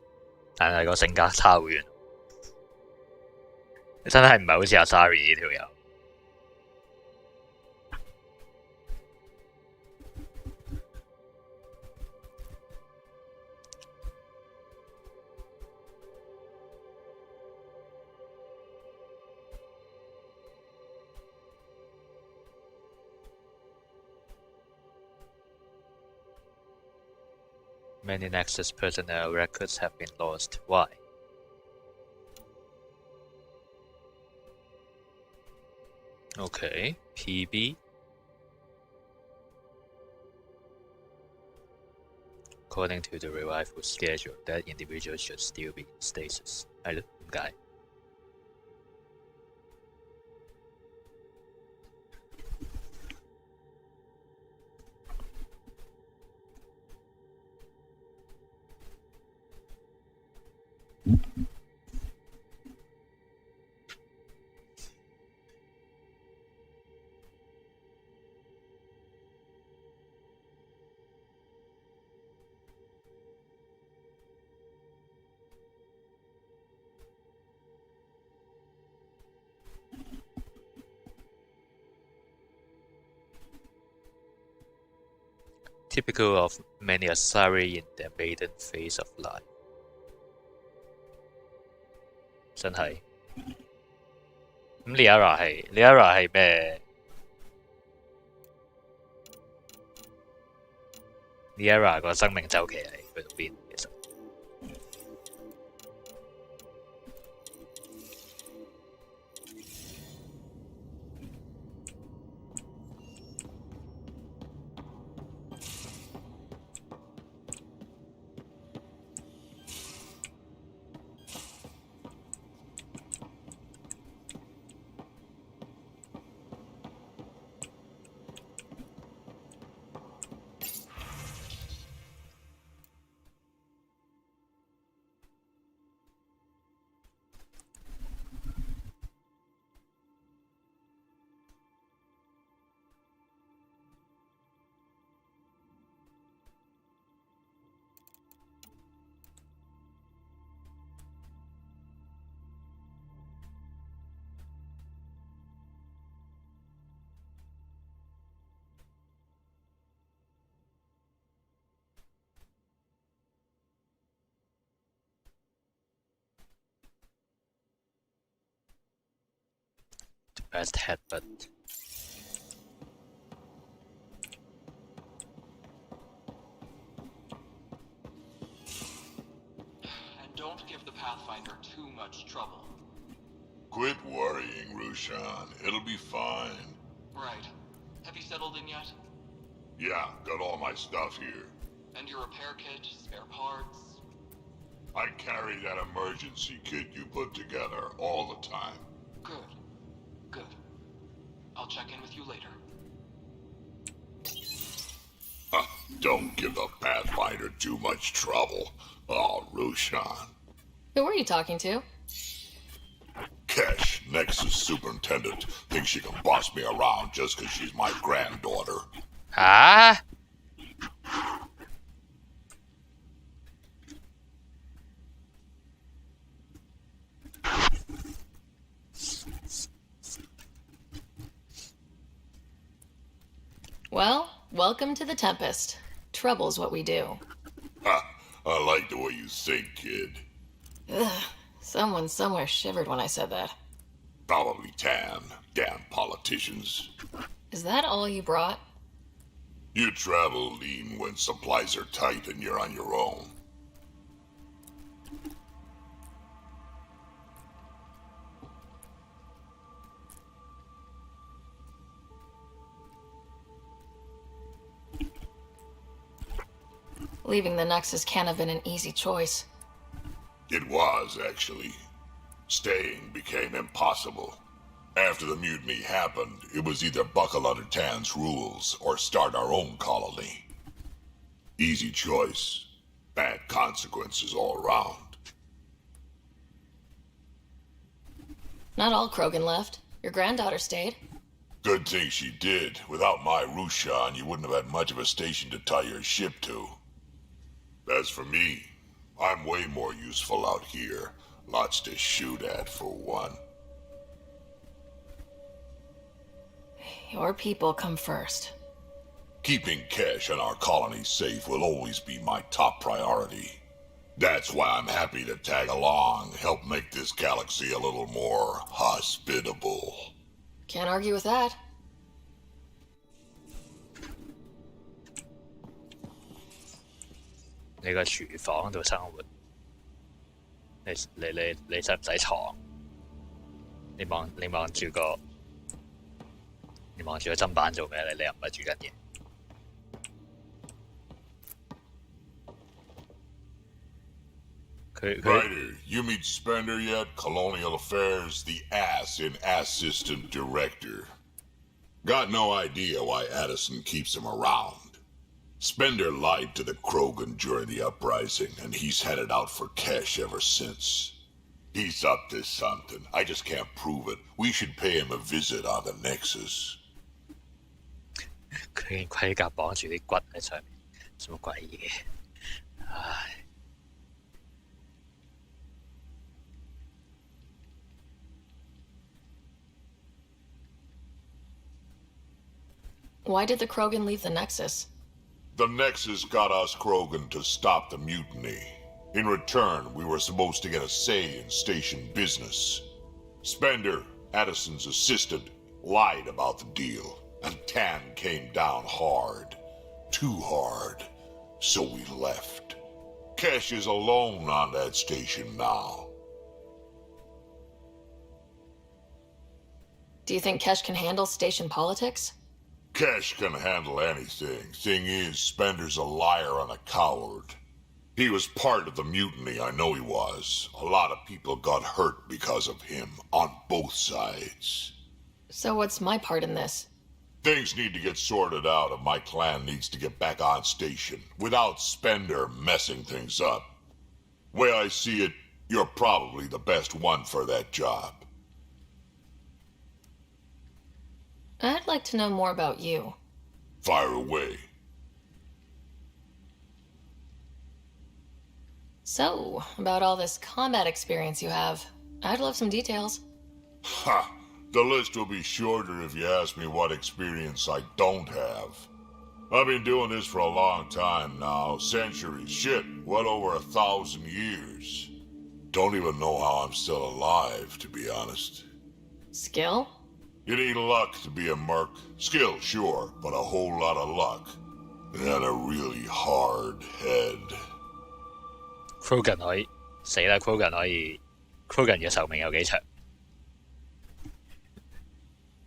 但係個性格差好遠，真係唔係好似阿 Sari 呢條友。Many Nexus personnel records have been lost. Why? Okay, PB. According to the revival schedule, that individual should still be in stasis. 係咯，點解？Typical of many Asari in their maiden phase of life. 真係。咁 Liara 係咩 ？Liara 個生命週期係去到邊？其實 Pressed head button. And don't give the Pathfinder too much trouble. Quit worrying, Rushan. It'll be fine. Right. Have you settled in yet? Yeah, got all my stuff here. And your repair kit, spare parts? I carry that emergency kit you put together all the time. Good. Good. I'll check in with you later. Don't give the Pathfinder too much trouble. Oh, Rushan. Who were you talking to? Kesh, Nexus Superintendent, thinks she can boss me around just because she's my granddaughter. Ah? Well, welcome to the Tempest. Trouble's what we do. Ha! I like the way you think, kid. Ugh. Someone somewhere shivered when I said that. Probably Tan. Damn politicians. Is that all you brought? You travel lean when supplies are tight and you're on your own. Leaving the Nexus can't have been an easy choice. It was, actually. Staying became impossible. After the mutiny happened, it was either buckle under Tan's rules or start our own colony. Easy choice. Bad consequences all around. Not all Krogan left. Your granddaughter stayed. Good thing she did. Without my Rushan, you wouldn't have had much of a station to tie your ship to. As for me, I'm way more useful out here. Lots to shoot at, for one. Your people come first. Keeping Kesh and our colony safe will always be my top priority. That's why I'm happy to tag along, help make this galaxy a little more hospitable. Can't argue with that.你個廚房度生活，你使唔使床？你望住個砧板做咩？你又唔係煮緊嘢。Ryder, you meet Spender yet? Colonial Affairs, the ass in Assistant Director. Got no idea why Addison keeps him around. Spender lied to the Krogan during the uprising, and he's had it out for Kesh ever since. He's up to something. I just can't prove it. We should pay him a visit on the Nexus. 佢件盔甲綁住啲骨喺上面，做乜鬼嘢？唉。Why did the Krogan leave the Nexus? The Nexus got us Krogan to stop the mutiny. In return, we were supposed to get a say in station business. Spender, Addison's assistant, lied about the deal, and Tan came down hard. Too hard. So we left. Kesh is alone on that station now. Do you think Kesh can handle station politics? Kesh can handle anything. Thing is, Spender's a liar and a coward. He was part of the mutiny, I know he was. A lot of people got hurt because of him, on both sides. So what's my part in this? Things need to get sorted out and my clan needs to get back on station, without Spender messing things up. Way I see it, you're probably the best one for that job. I'd like to know more about you. Fire away. So, about all this combat experience you have, I'd love some details. Ha! The list will be shorter if you ask me what experience I don't have. I've been doing this for a long time now, centuries, shit, well over 1,000 years. Don't even know how I'm still alive, to be honest. Skill? You need luck to be a merc. Skill, sure, but a whole lot of luck. And a really hard head. Krogan 可以死啦 ！Krogan 可以 Krogan 嘅壽命有幾長？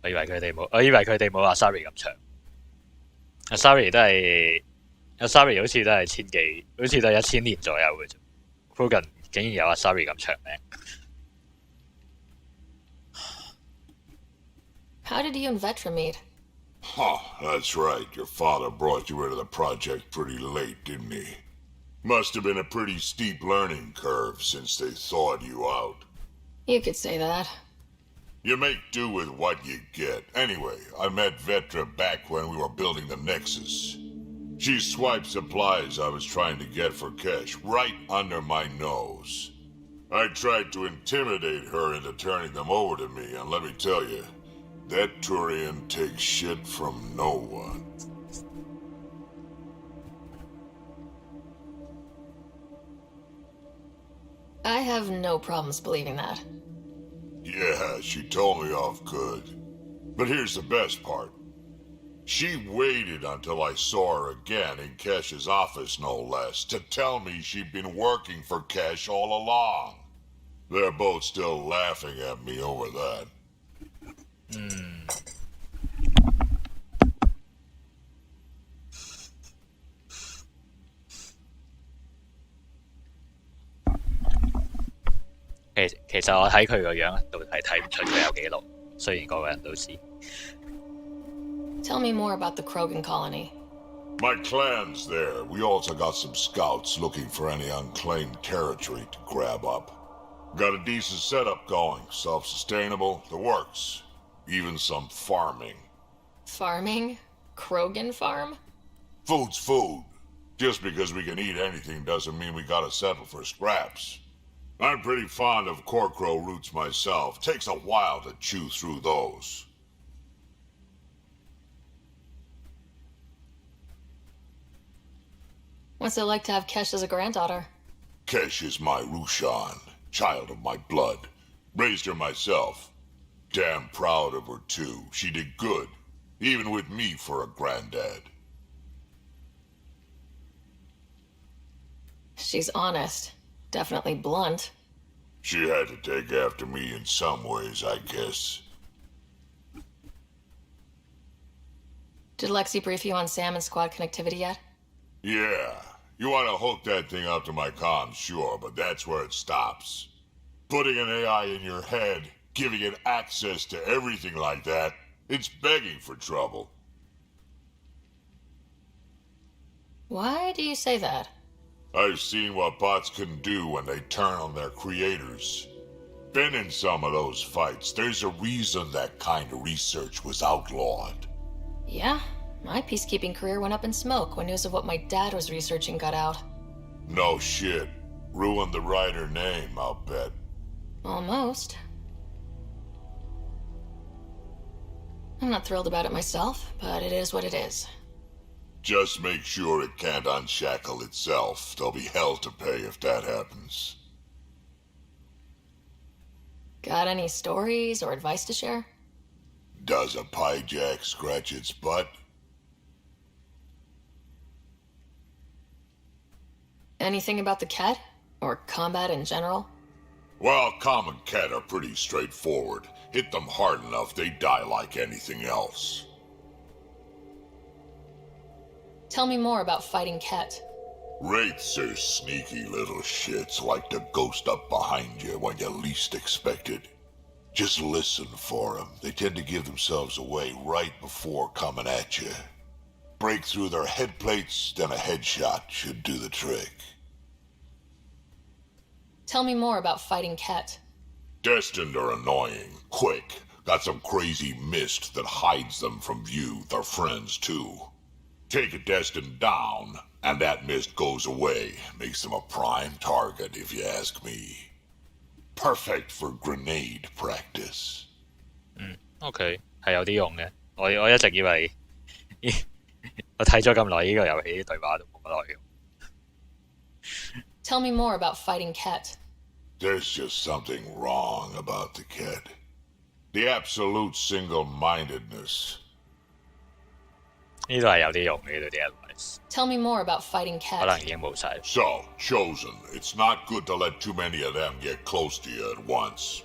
我以為佢哋冇阿 Sari 咁長。阿 Sari 都係阿 Sari 好似都係千幾，好似都係1000年左右嘅啫。Krogan 竟然有阿 Sari 咁長命。How did you and Vetra meet? Huh, that's right. Your father brought you into the project pretty late, didn't he? Must have been a pretty steep learning curve since they thawed you out. You could say that. You make do with what you get. Anyway, I met Vetra back when we were building the Nexus. She swiped supplies I was trying to get for Kesh right under my nose. I tried to intimidate her into turning them over to me, and let me tell you, that Turian takes shit from no one. I have no problems believing that. Yeah, she told me off good. But here's the best part. She waited until I saw her again in Kesh's office, no less, to tell me she'd been working for Kesh all along. They're both still laughing at me over that. Hmm. 其實我睇佢個樣，都係睇唔出佢有幾老，雖然個個人都知。Tell me more about the Krogan colony. My clan's there. We also got some scouts looking for any unclaimed territory to grab up. Got a decent setup going, self-sustainable, the works. Even some farming. Farming? Krogan farm? Food's food. Just because we can eat anything doesn't mean we gotta settle for scraps. I'm pretty fond of Corcrow roots myself. Takes a while to chew through those. What's it like to have Kesh as a granddaughter? Kesh is my Rushan, child of my blood. Raised her myself. Damn proud of her too. She did good, even with me for a granddad. She's honest. Definitely blunt. She had to take after me in some ways, I guess. Did Lexi brief you on Sam and squad connectivity yet? Yeah. You want to hook that thing up to my comms, sure, but that's where it stops. Putting an AI in your head, giving it access to everything like that, it's begging for trouble. Why do you say that? I've seen what bots can do when they turn on their creators. Been in some of those fights. There's a reason that kind of research was outlawed. Yeah, my peacekeeping career went up in smoke when news of what my dad was researching got out. No shit. Ruined the writer name, I'll bet. Almost. I'm not thrilled about it myself, but it is what it is. Just make sure it can't unshackle itself. There'll be hell to pay if that happens. Got any stories or advice to share? Does a piejack scratch its butt? Anything about the Ket? Or combat in general? Well, common Ket are pretty straightforward. Hit them hard enough, they die like anything else. Tell me more about fighting Ket. Wraiths are sneaky little shits, like to ghost up behind you when you least expect it. Just listen for them. They tend to give themselves away right before coming at you. Break through their head plates, then a headshot should do the trick. Tell me more about fighting Ket. Destined are annoying, quick. Got some crazy mist that hides them from view, their friends too. Take a Destined down, and that mist goes away. Makes them a prime target, if you ask me. Perfect for grenade practice. OK， 係有啲用嘅。我一直以為，我睇咗咁耐呢個遊戲啲對話都冇乜內容。Tell me more about fighting Ket. There's just something wrong about the Ket. The absolute single-mindedness. 呢度係有啲用呢度啲 advice， Tell me more about fighting 可 Ket. 能已經冇晒。 So, Chosen, it's not good to let too many of them get close to you at once.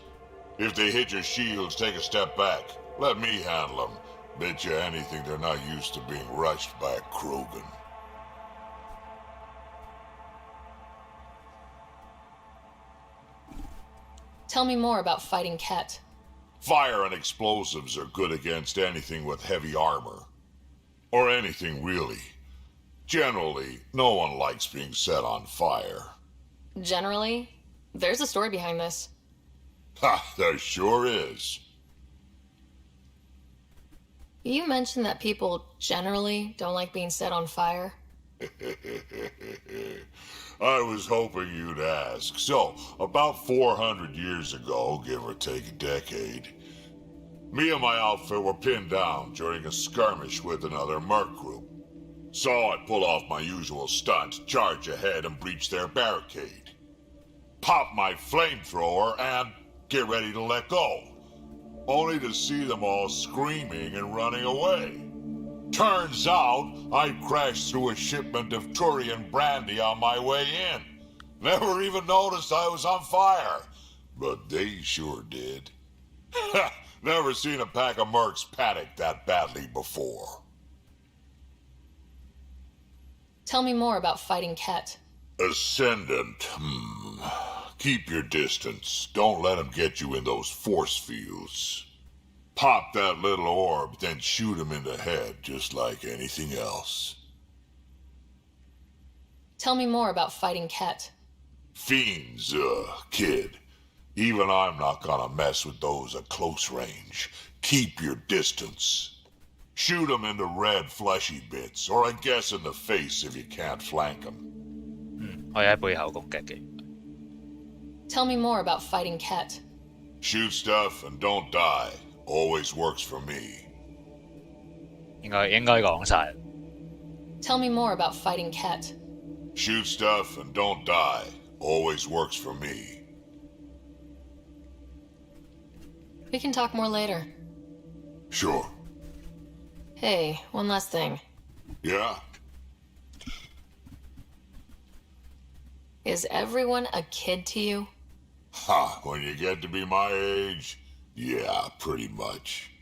If they hit your shields, take a step back. Let me handle them. Bet you anything they're not used to being rushed by a Krogan. Tell me more about fighting Ket. Fire and explosives are good against anything with heavy armor. Or anything, really. Generally, no one likes being set on fire. Generally, there's a story behind this. Ha, there sure is. You mentioned that people generally don't like being set on fire. I was hoping you'd ask. So, about 400 years ago, give or take a decade, me and my outfit were pinned down during a skirmish with another merc group. So I pull off my usual stunt, charge ahead and breach their barricade. Pop my flamethrower and get ready to let go. Only to see them all screaming and running away. Turns out, I crashed through a shipment of Turian brandy on my way in. Never even noticed I was on fire. But they sure did. Never seen a pack of mercs panic that badly before. Tell me more about fighting Ket. Ascendant, Keep your distance. Don't let them get you in those force fields. Pop that little orb, then shoot him in the head, just like anything else. Tell me more about fighting Ket. Fiends, kid. Even I'm not gonna mess with those at close range. Keep your distance. Shoot them in the red fleshy bits, or I guess in the face if you can't flank them. 可以喺背後攻擊嘅。 Tell me more about fighting Ket. Shoot stuff and don't die. Always works for me. 應該講晒。 Tell me more about fighting Ket. Shoot stuff and don't die. Always works for me. We can talk more later. Sure. Hey, one last thing. Yeah? Is everyone a kid to you? Ha, when you get to be my age, yeah, pretty much. "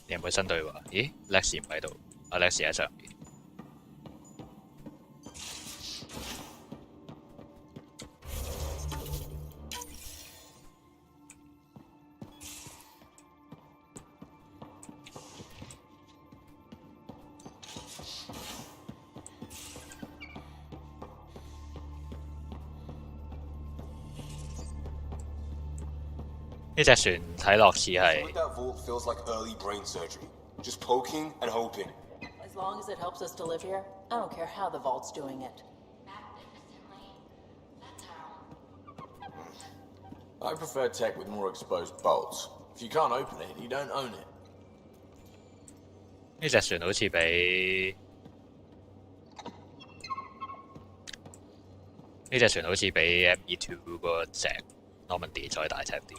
有冇新對話？咦 ，Lex 唔喺度，阿 Lex 喺上面。呢隻船睇落似係 Like that vault feels like early brain surgery. Just poking and hoping. As long as it helps us to live here, I don't care how the vault's doing it. I prefer tech with more exposed bolts. If you can't open it, you don't own it. 呢隻船好似比呢隻船好似比 ME2 嗰隻 Normandy 再大隻啲。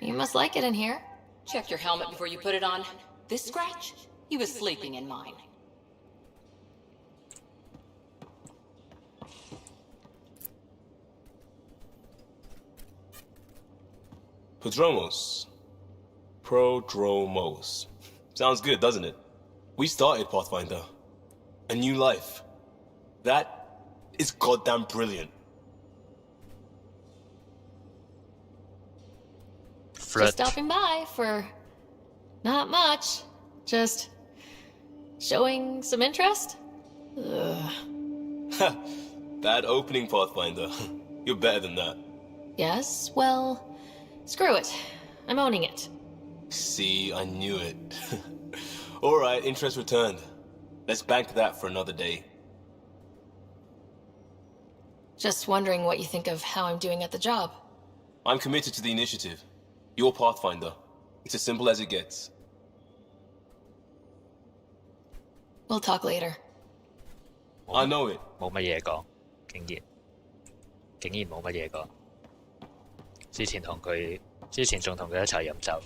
You must like it in here. Check your helmet before you put it on. This scratch? He was sleeping in mine. Prodromos. Sounds good, doesn't it? We started Pathfinder. A new life. That is goddamn brilliant. Just stopping by for not much. Just showing some interest? Ugh. That opening, Pathfinder. You're better than that. Yes, well, screw it. I'm owning it. See, I knew it. Alright, interest returned. Let's bank that for another day. Just wondering what you think of how I'm doing at the job. I'm committed to the initiative. You're Pathfinder. It's as simple as it gets. We'll talk later. I know it. 冇乜嘢講，竟然冇乜嘢講。之前仲同佢一齊飲酒。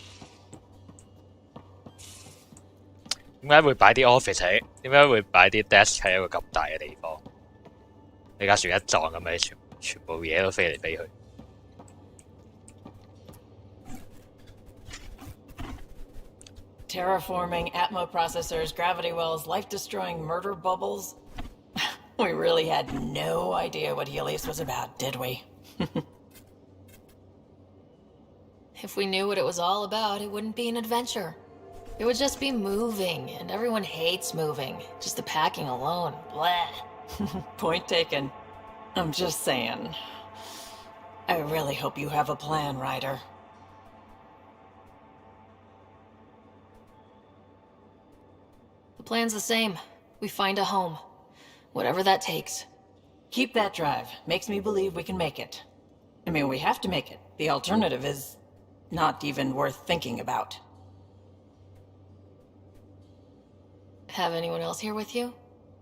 點解會擺啲 office 喺？點解會擺啲 desk 喺一個咁大嘅地方？你架船一撞咁咪全部嘢都飛嚟飛去。Terraforming, Atmo processors, gravity wells, life-destroying murder bubbles. We really had no idea what Helios was about, did we? If we knew what it was all about, it wouldn't be an adventure. It would just be moving, and everyone hates moving. Just the packing alone. Bleh. Point taken. I'm just saying. I really hope you have a plan, Ryder. The plan's the same. We find a home. Whatever that takes. Keep that drive. Makes me believe we can make it. I mean, we have to make it. The alternative is not even worth thinking about. Have anyone else here with you?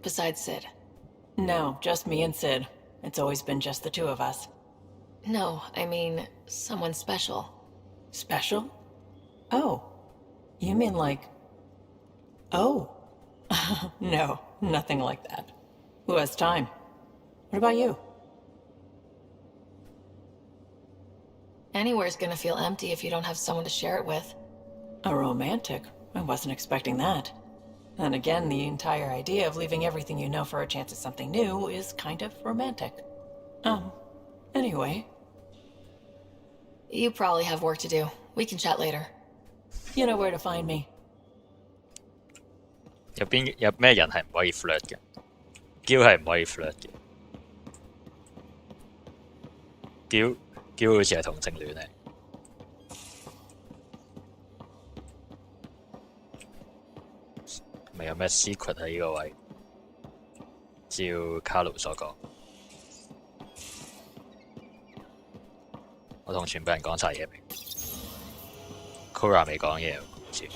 Besides Sid? No, just me and Sid. It's always been just the two of us. No, I mean, someone special. Special? Oh. You mean like... Oh. No, nothing like that. Who has time? What about you? Anywhere's gonna feel empty if you don't have someone to share it with. A romantic? I wasn't expecting that. And again, the entire idea of leaving everything you know for a chance at something new is kind of romantic. Anyway. You probably have work to do. We can chat later. You know where to find me. 有咩人係唔可以 flirt 嘅？嬌係唔可以 flirt 嘅。嬌好似係同性戀嚟。咪有咩 secret 喺呢個位？照卡魯所講，我同全部人講晒嘢未 ？Cora 未講嘢，唔知。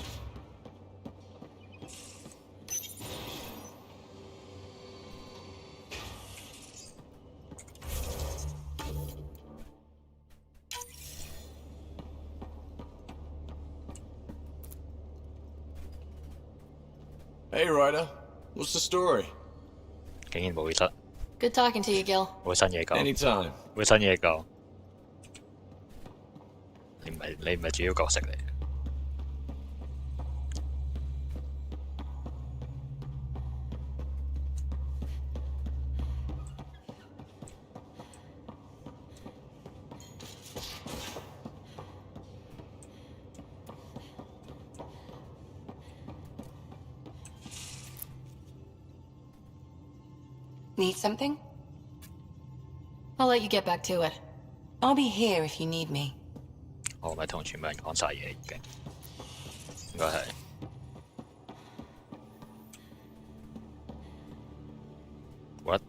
Hey, Ryder. What's the story? 竟然冇得， Good talking to you, Gil. 冇新嘢講， Anytime. 冇新嘢講。你唔係主要角色嚟。Need something? I'll let you get back to it. I'll be here if you need me. 我咪同全部人講晒嘢已經，應該係。What？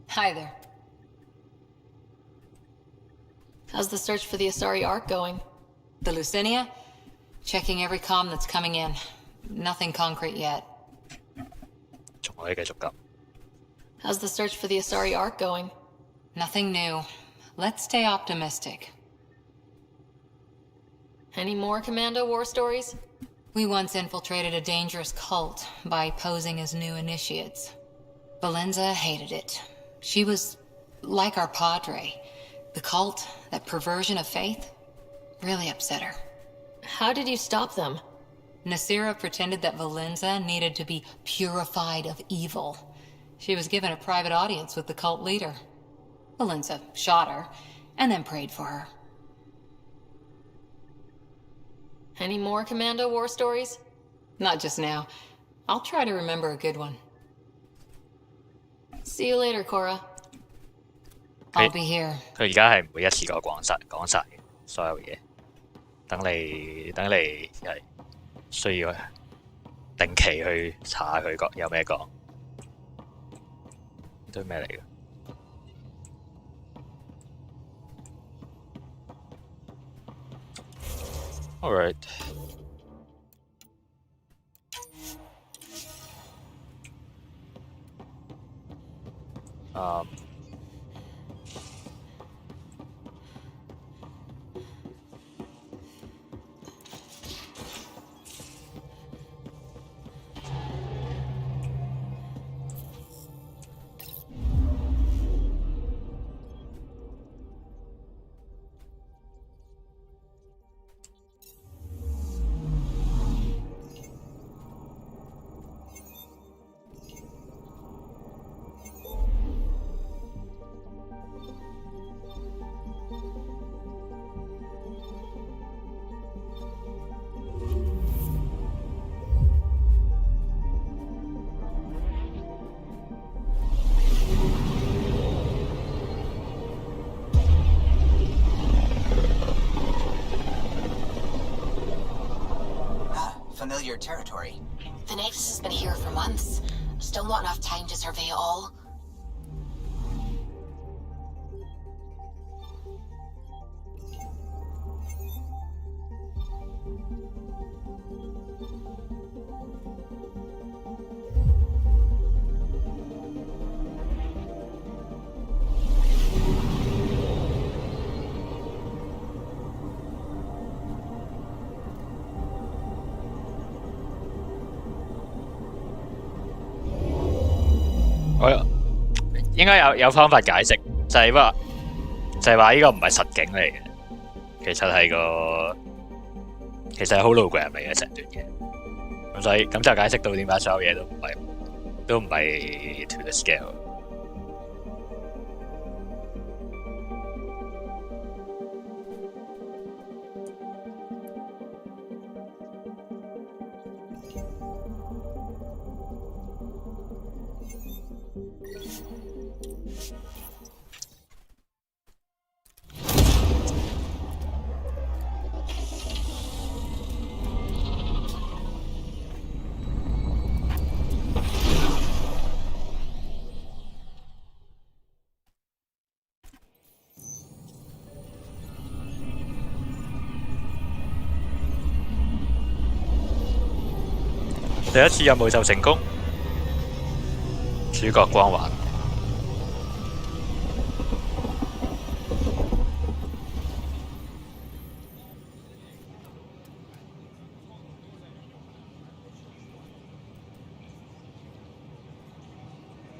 Hi there. How's the search for the Asari Ark going? The Lucinia? Checking every comm that's coming in. Nothing concrete yet. 仲可以繼續急。How's the search for the Asari Ark going? Nothing new. Let's stay optimistic. Any more Commando war stories? We once infiltrated a dangerous cult by posing as new initiates. Valenza hated it. She was like our padre. The cult, that perversion of faith, really upset her. How did you stop them? Nasira pretended that Valenza needed to be purified of evil. She was given a private audience with the cult leader. Valenza shot her, and then prayed for her. Any more Commando war stories? Not just now. I'll try to remember a good one. See you later, Cora. I'll be here. 佢而家係唔會一次過講晒所有嘢。等你係需要定期去查下佢講有咩講。呢堆咩嚟嘅？Alright。Familiar territory. The Nexus has been here for months. Still not enough time to survey it all.我應該有方法解釋，就係話呢個唔係實景嚟嘅，其實係 hologram 嚟嘅成段嘢，咁所以咁就解釋到點解所有嘢都唔係 to the scale。第一次任務就成功，主角光環。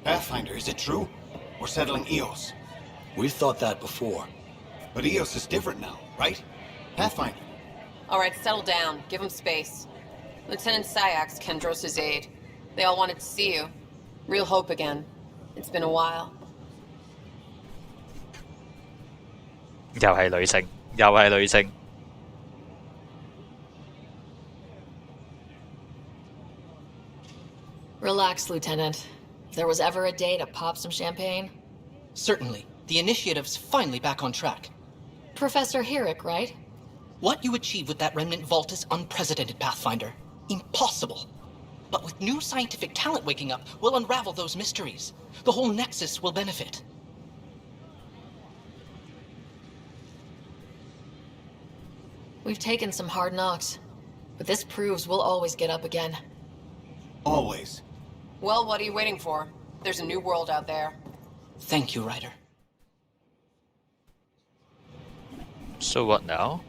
Pathfinder, is it true? We're settling Eos. We've thought that before. But Eos is different now, right? Pathfinder. All right, settle down. Give him space. Lieutenant Syax, Kendros' aide. They all wanted to see you. Real hope again. It's been a while. 又係女性，又係女性。Relax, Lieutenant. If there was ever a day to pop some champagne. Certainly. The initiative's finally back on track. Professor Herrick, right? What you achieve with that remnant vault is unprecedented, Pathfinder. Impossible. But with new scientific talent waking up, we'll unravel those mysteries. The whole Nexus will benefit. We've taken some hard knocks, but this proves we'll always get up again. Always. Well, what are you waiting for? There's a new world out there. Thank you, Ryder. So what now?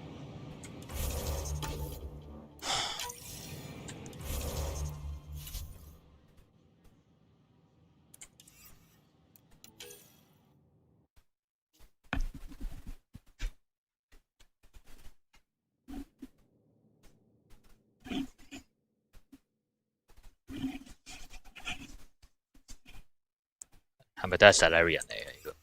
How 係咪都係 Salarian 嚟嘅呢個？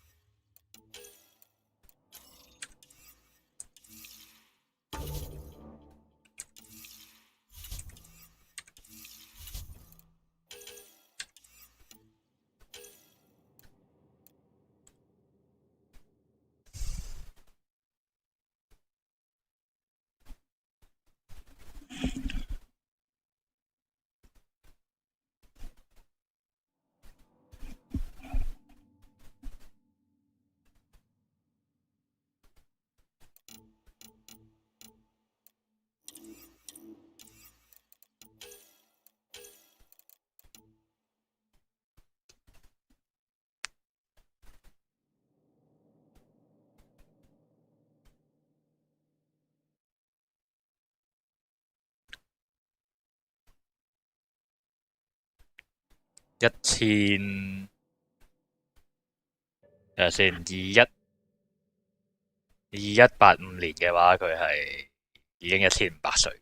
1000誒先2185年嘅話，佢係已經1500歲。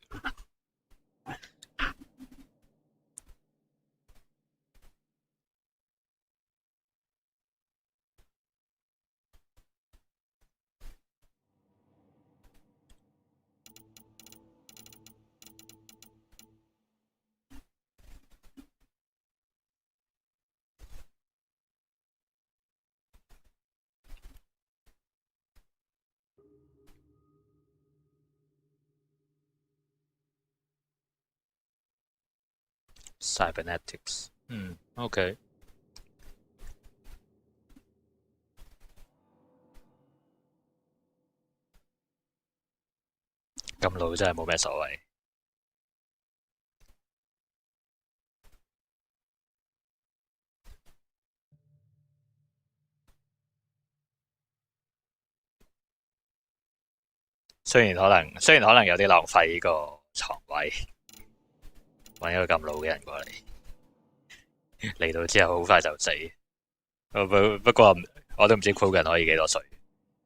Cybernetics，OK。咁老真係冇咩所謂。雖然可能有啲浪費呢個床位，揾一個咁老嘅人過嚟，嚟到之後好快就死。不過我都唔知 Krogan 可以幾多歲，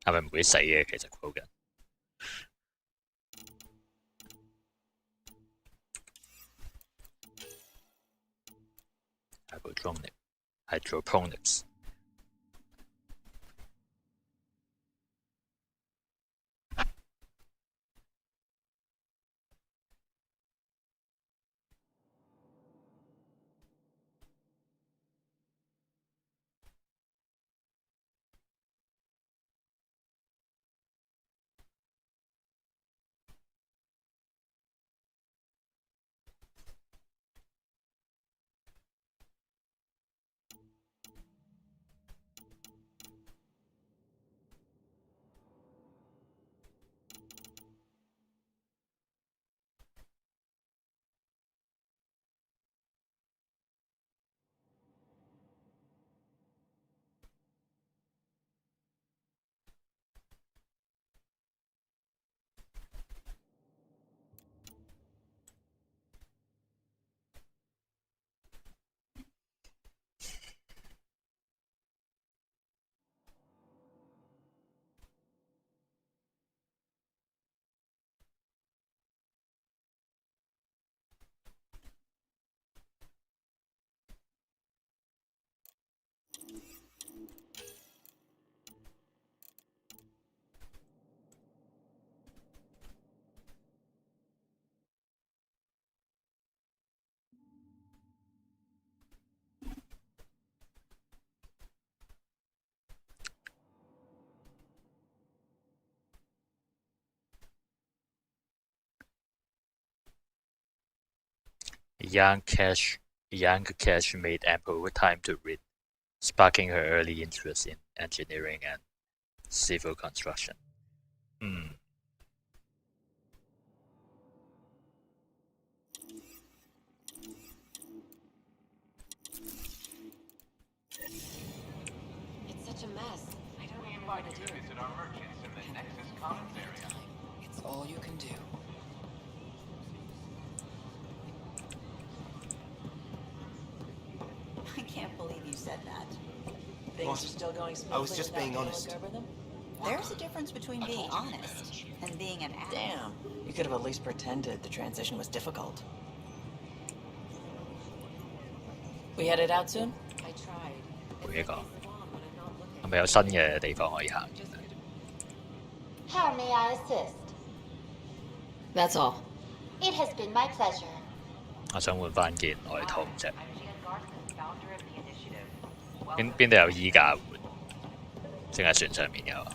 係咪唔會死嘅？其實 Krogan。Hydroponics。Young Cash made ample time to read, sparking her early interest in engineering and civil construction. I was just being honest. There's a difference between being honest and being an ass. Damn, you could have at least pretended the transition was difficult. We headed out soon? I tried. 每一個係咪有新嘅地方可以行？ How may I assist? That's all. It has been my pleasure. 我想換翻件外套啫。邊度有衣架換？淨係船上面有啊。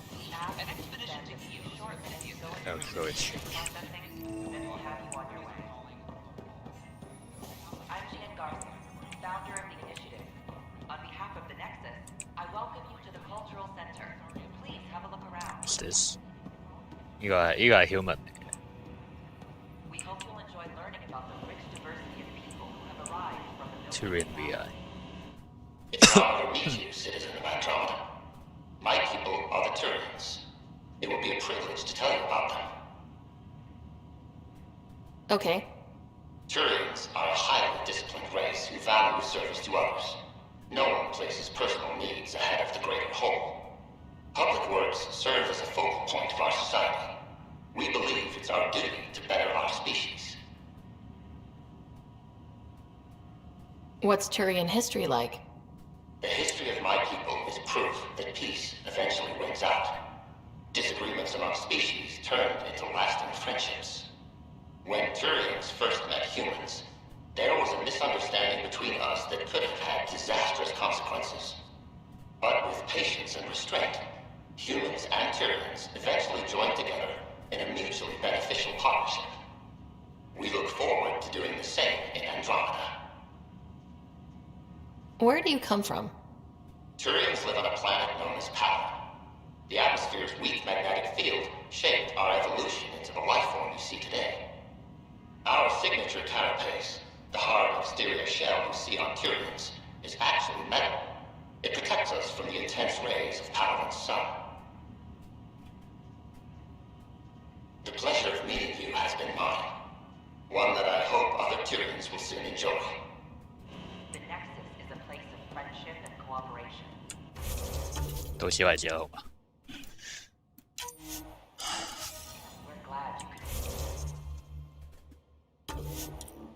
What's this？ 呢個係 human 嚟嘅。Turin VI。 It's an honor to meet you, citizen of Andromeda. My people are the Turians. It would be a privilege to tell you about them. Okay. Turians are a highly disciplined race who value service to others. No one places personal needs ahead of the greater whole. Public works serve as a focal point of our society. We believe it's our duty to better our species. What's Turian history like? The history of my people is proof that peace eventually wins out. Disagreements among species turned into lasting friendships. When Turians first met humans, there was a misunderstanding between us that could have had disastrous consequences. But with patience and restraint, humans and Turians eventually joined together in a mutually beneficial partnership. We look forward to doing the same in Andromeda. Where do you come from? Turians live on a planet known as Power. The atmosphere's weak magnetic field shaped our evolution into the life form you see today. Our signature carapace, the hard exterior shell you see on Turians, is actually metal. It protects us from the intense rays of Power's sun. The pleasure of meeting you has been mine. One that I hope other Turians will soon enjoy. The Nexus is a place of friendship and cooperation. 到此為止啦，好嘛？